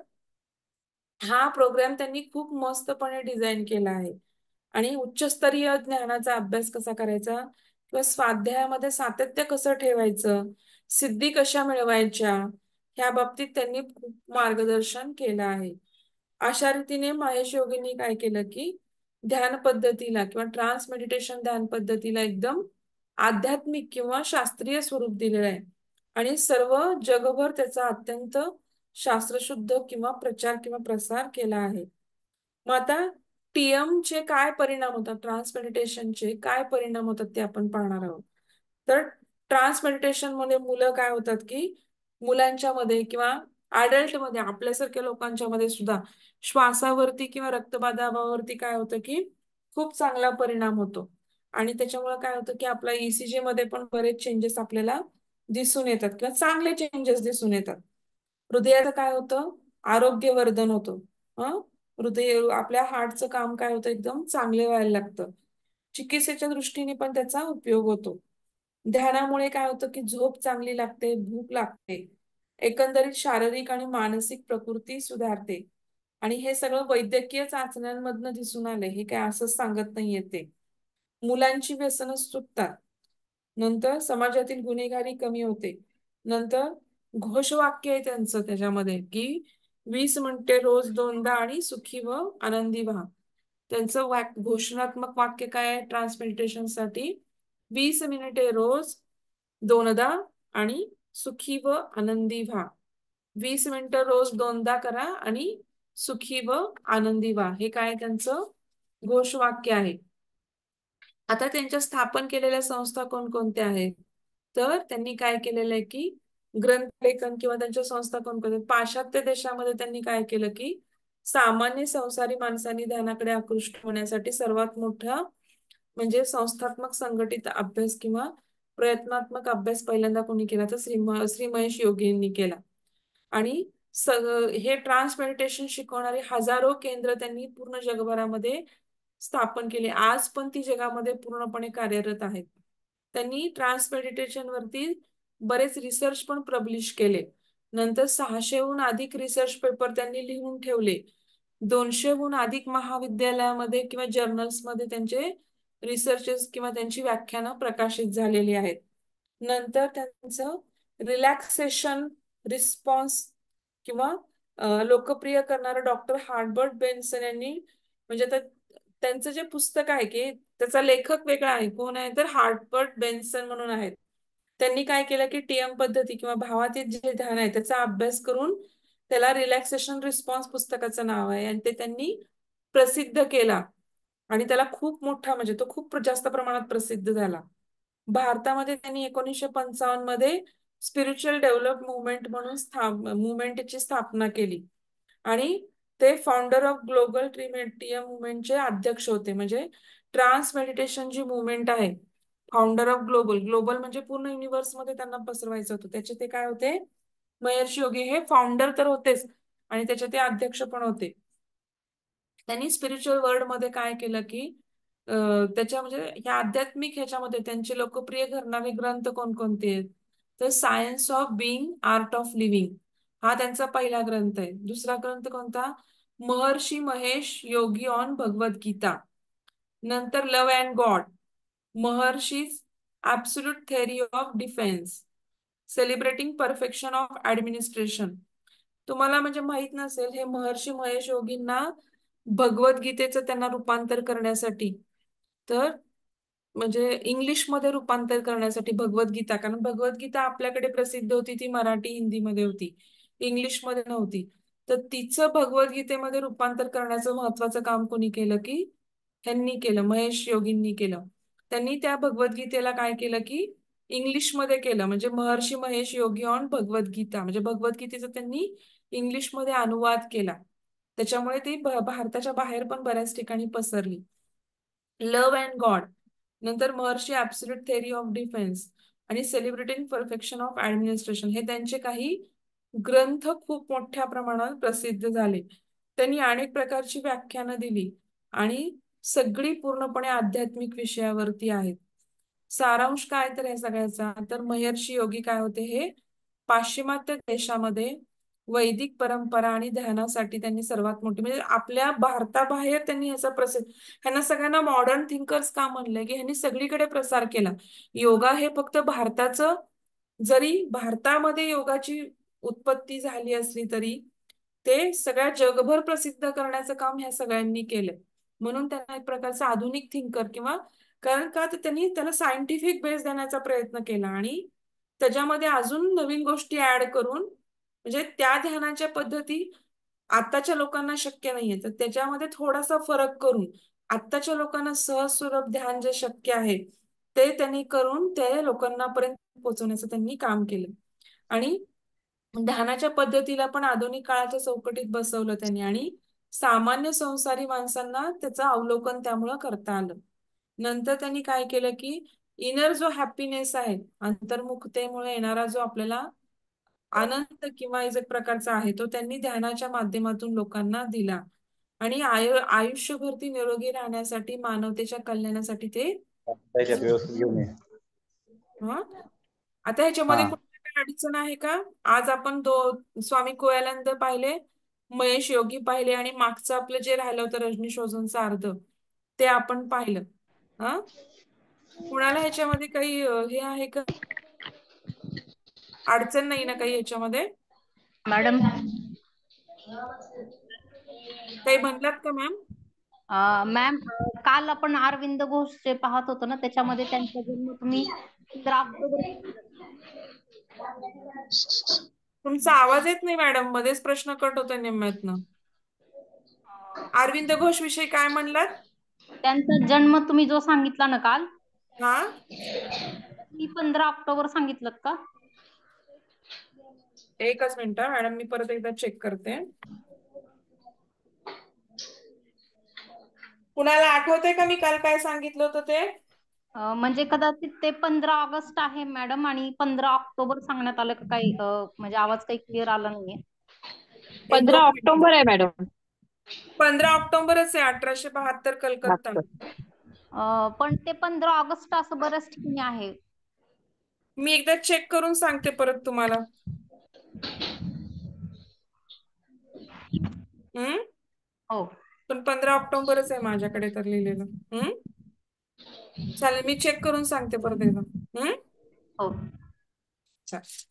हा प्रोग्राम त्यांनी खूप मस्तपणे डिझाईन केला आहे. आणि उच्चस्तरीय ज्ञानाचा अभ्यास कसा करायचा किंवा स्वाध्यायामध्ये सातत्य कसं ठेवायचं, सिद्धी कशा मिळवायच्या, ह्या बाबतीत त्यांनी खूप मार्गदर्शन केलं आहे. अशा रीतीने महेश योगींनी काय केलं की ध्यान पद्धतीला किंवा ट्रान्स मेडिटेशन ध्यान पद्धतीला एकदम आध्यात्मिक किंवा शास्त्रीय स्वरूप दिलेलं आहे आणि सर्व जगभर त्याचा अत्यंत शास्त्रशुद्ध किंवा प्रचार किंवा प्रसार केला आहे. मग आता टीएम चे काय परिणाम होतात, ट्रान्स मेडिटेशनचे काय परिणाम होतात ते आपण पाहणार आहोत. तर ट्रान्स मेडिटेशन मध्ये मुलं काय होतात की मुलांच्या मध्ये किंवा अडल्ट मध्ये आपल्यासारख्या लोकांच्या मध्ये सुद्धा श्वासावरती किंवा रक्तदाबावरती काय होतं की खूप चांगला परिणाम होतो. आणि त्याच्यामुळे काय होतं की आपला ईसीजी मध्ये पण बरेच चेंजेस आपल्याला दिसून येतात किंवा चांगले चेंजेस दिसून येतात. हृदयाचं काय होतं? आरोग्यवर्धन होतं. हं हृदय आपल्या हार्टचं काम काय होतं एकदम चांगले व्हायला लागतं. चिकित्सेच्या दृष्टीने पण त्याचा उपयोग होतो. ध्यानामुळे काय होतं की झोप चांगली लागते, भूक लागते. एकंदरीत शारीरिक आणि मानसिक प्रकृती सुधारते. आणि हे सगळं वैद्यकीय चाचण्यांमधनं दिसून आलंय. हे काय असंच सांगत नाहीये ते. मुलांची व्यसनं सुटतात. नंतर समाजातील गुन्हेगारी कमी होते. नंतर घोषवाक्य आहे त्यांचं त्याच्यामध्ये की 20 मिनिटे रोज 2दा आणि सुखी व आनंदी व्हा. त्यांचं घोषणात्मक वाक्य काय आहे ट्रान्स मेडिटेशनसाठी? 20 मिनिटे रोज 2दा आणि सुखी व आनंदी व्हा. 20 मिनिटं रोज 2दा करा आणि सुखी व आनंदी व्हा, हे काय त्यांचं घोषवाक्य आहे. आता त्यांच्या स्थापन केलेल्या संस्था कोणकोणत्या आहेत, तर त्यांनी काय केलेलं आहे की ग्रंथलेखन किंवा त्यांच्या संस्था कोणकोणत्या, पाश्चात्य देशामध्ये त्यांनी काय केलं की सामान्य संसारी माणसांनी ध्यानाकडे आकृष्ट होण्यासाठी सर्वात मोठा म्हणजे संस्थात्मक संघटित अभ्यास किंवा प्रयत्नात्मक अभ्यास पहिल्यांदा कोणी केला, तर श्री महेश योगींनी केला. आणि हे ट्रान्स मेडिटेशन शिकवणारे हजारो केंद्र त्यांनी पूर्ण जगभरामध्ये स्थापन केली. आज पण ती जगामध्ये पूर्णपणे कार्यरत आहेत. त्यांनी ट्रान्स मेडिटेशन वरती बरेच रिसर्च पण पब्लिश केले. नंतर 600हून अधिक रिसर्च पेपर त्यांनी लिहून ठेवले. 200हून अधिक महाविद्यालयामध्ये किंवा जर्नल्समध्ये त्यांचे रिसर्चेस किंवा त्यांची व्याख्यानं प्रकाशित झालेली आहेत. नंतर त्यांचं रिलॅक्सेशन रिस्पॉन्स किंवा लोकप्रिय करणारे डॉक्टर हार्बर्ट बेन्सन यांनी, म्हणजे आता त्यांचं जे पुस्तक आहे की त्याचा लेखक वेगळा आहे, कोण आहे तर हार्बर्ट बेन्सन म्हणून आहेत. त्यांनी काय केलं की टीएम पद्धती किंवा भावातीत जे ध्यान आहे त्याचा अभ्यास करून त्याला रिलॅक्सेशन रिस्पॉन्स पुस्तकाचं नाव आहे आणि ते त्यांनी प्रसिद्ध केला. आणि त्याला खूप मोठा म्हणजे तो खूप जास्त प्रमाणात प्रसिद्ध झाला. भारतामध्ये त्यांनी 1955 मध्ये स्पिरिच्युअल डेव्हलप मुवमेंट म्हणून मुवमेंटची स्थापना केली आणि ते फाउंडर ऑफ ग्लोबल ट्रिमेटियम मुवमेंटचे अध्यक्ष होते. म्हणजे ट्रान्स मेडिटेशन जी मुवमेंट आहे, फाउंडर ऑफ ग्लोबल, ग्लोबल म्हणजे पूर्ण युनिव्हर्स मध्ये त्यांना पसरवायचं होतं, त्याचे ते काय होते, महर्षी योगी हे फाउंडर तर होतेच आणि त्याचे ते अध्यक्ष पण होते. त्यांनी स्पिरिच्युअल वर्ल्ड मध्ये काय केलं की त्याच्या म्हणजे ह्या आध्यात्मिक ह्याच्यामध्ये त्यांचे लोकप्रिय घडणारे ग्रंथ कोणकोणते आहेत, तर science of being art of living हा त्यांचा पहिला ग्रंथ आहे. दुसरा ग्रंथ कोणता, महर्षी महेश योगी ऑन भगवद्गीता. नंतर love and God, Maharshi absolute theory of defence, celebrating perfection of administration. तुम्हाला म्हणजे माहित नसेल, हे महर्षी महेश योगींना भगवद्गीतेचं त्यांना रूपांतर करण्यासाठी, तर म्हणजे इंग्लिशमध्ये रूपांतर करण्यासाठी भगवद्गीता, कारण भगवद्गीता आपल्याकडे प्रसिद्ध होती ती मराठी हिंदीमध्ये होती, इंग्लिशमध्ये नव्हती. तर तिचं भगवद्गीतेमध्ये रूपांतर करण्याचं महत्वाचं काम कोणी केलं की ह्यांनी केलं, महेश योगींनी केलं. त्यांनी त्या भगवद्गीतेला काय केलं की इंग्लिशमध्ये केलं, म्हणजे महर्षी महेश योगी ऑन भगवद्गीता, म्हणजे भगवद्गीतेचा त्यांनी इंग्लिशमध्ये अनुवाद केला. त्याच्यामुळे ती भारताच्या बाहेर पण बऱ्याच ठिकाणी पसरली. लव्ह अँड गॉड, नंतर महर्षी ऍब्सोल्यूट थेअरी ऑफ डिफेन्स आणि सेलिब्रेटिंग परफेक्शन ऑफ ऍडमिनिस्ट्रेशन हे त्यांचे काही ग्रंथ खूप मोठ्या प्रमाणात प्रसिद्ध झाले. त्यांनी अनेक प्रकारची व्याख्यानं दिली आणि सगळी पूर्णपणे आध्यात्मिक विषयावरती आहेत. सारांश काय तर या सगळ्याचा, तर महर्षी योगी काय होते, हे पाश्चिमात्य देशामध्ये वैदिक परंपरा आणि ध्यानासाठी त्यांनी सर्वात मोठी, म्हणजे आपल्या भारताबाहेर त्यांनी ह्याचा प्रसिद्ध, ह्यांना सगळ्यांना मॉडर्न थिंकर्स का म्हणलंय की ह्यांनी सगळीकडे प्रसार केला. योगा हे फक्त भारताचं, जरी भारतामध्ये योगाची उत्पत्ती झाली असली तरी ते सगळ्या जगभर प्रसिद्ध करण्याचं काम ह्या सगळ्यांनी केलंय. म्हणून त्यांना एक प्रकारचा आधुनिक थिंकर किंवा, कारण का तर त्यांनी त्याला सायंटिफिक बेस देण्याचा प्रयत्न केला आणि त्याच्यामध्ये अजून नवीन गोष्टी ऍड करून, म्हणजे त्या ध्यानाच्या पद्धती आताच्या लोकांना शक्य नाहीये, तर त्याच्यामध्ये थोडासा फरक करून आत्ताच्या लोकांना सहज सुलभ ध्यान जे शक्य आहे ते त्यांनी करून ते लोकांना पर्यंत पोहोचवण्याचं त्यांनी काम केलं. आणि ध्यानाच्या पद्धतीला पण आधुनिक काळाच्या चौकटीत बसवलं त्यांनी आणि सामान्य संसारी माणसांना त्याचं अवलोकन त्यामुळं करता आलं. नंतर त्यांनी काय केलं की इनर जो हॅपीनेस आहे, अंतर्मुखतेमुळे येणारा जो आपल्याला आनंद किंवा एक प्रकारचा आहे, तो त्यांनी ध्यानाच्या माध्यमातून लोकांना दिला आणि आयुष्यभर ती निरोगी राहण्यासाठी मानवतेच्या कल्याणासाठी ते त्याच्यात व्यवस्थित घेऊन ये. हा. आता ह्याच्यामध्ये हा. कुठली काही अडचण आहे का? आज आपण स्वामी कोयानंद पाहिले, महेश योगी पाहिले आणि मागचं आपलं जे राहिलं होतं रजनीश ओझोनचं अर्ध, ते आपण पाहिलं. हा, कुणाला ह्याच्यामध्ये काही हे आहे का, अडचण नाही ना काही ह्याच्यामध्ये? मॅडम काही म्हणलात का मॅम? मॅम, काल आपण अरविंद घोषचे पाहत होतो ना, त्याच्यामध्ये त्यांचा जन्म तुम्ही 15 ऑक्टोबर. तुमचा आवाज येत नाही मॅडम, मध्येच प्रश्न कट होतोय निम्म्यातनं. अरविंद घोष विषयी काय म्हणलात? त्यांचा जन्म तुम्ही जो सांगितला ना काल, हा, ती 15 ऑक्टोबर सांगितलं का? एकच मिनिट मॅडम, मी परत एकदा चेक करते. कुणाला आठवतंय का मी काल काय सांगितलं होतं ते? म्हणजे कदाचित ते 15 ऑगस्ट आहे मॅडम आणि 15 ऑक्टोबर सांगण्यात आलं का काही, म्हणजे आवाज काही क्लिअर आला नाहीये. 15 2 मिनिटं. ऑक्टोबर आहे मॅडम. 15 ऑक्टोबरच आहे, 1872 कलकत्ता. पण ते 15 ऑगस्ट असं बऱ्याच ठिकाणी आहे. मी एकदा चेक करून सांगते परत तुम्हाला. हम्म. हो. पण 15 ऑक्टोबरच आहे माझ्याकडे तर लिहिलेलं. चालेल, मी चेक करून सांगते परत एकदा. हो. चालेल.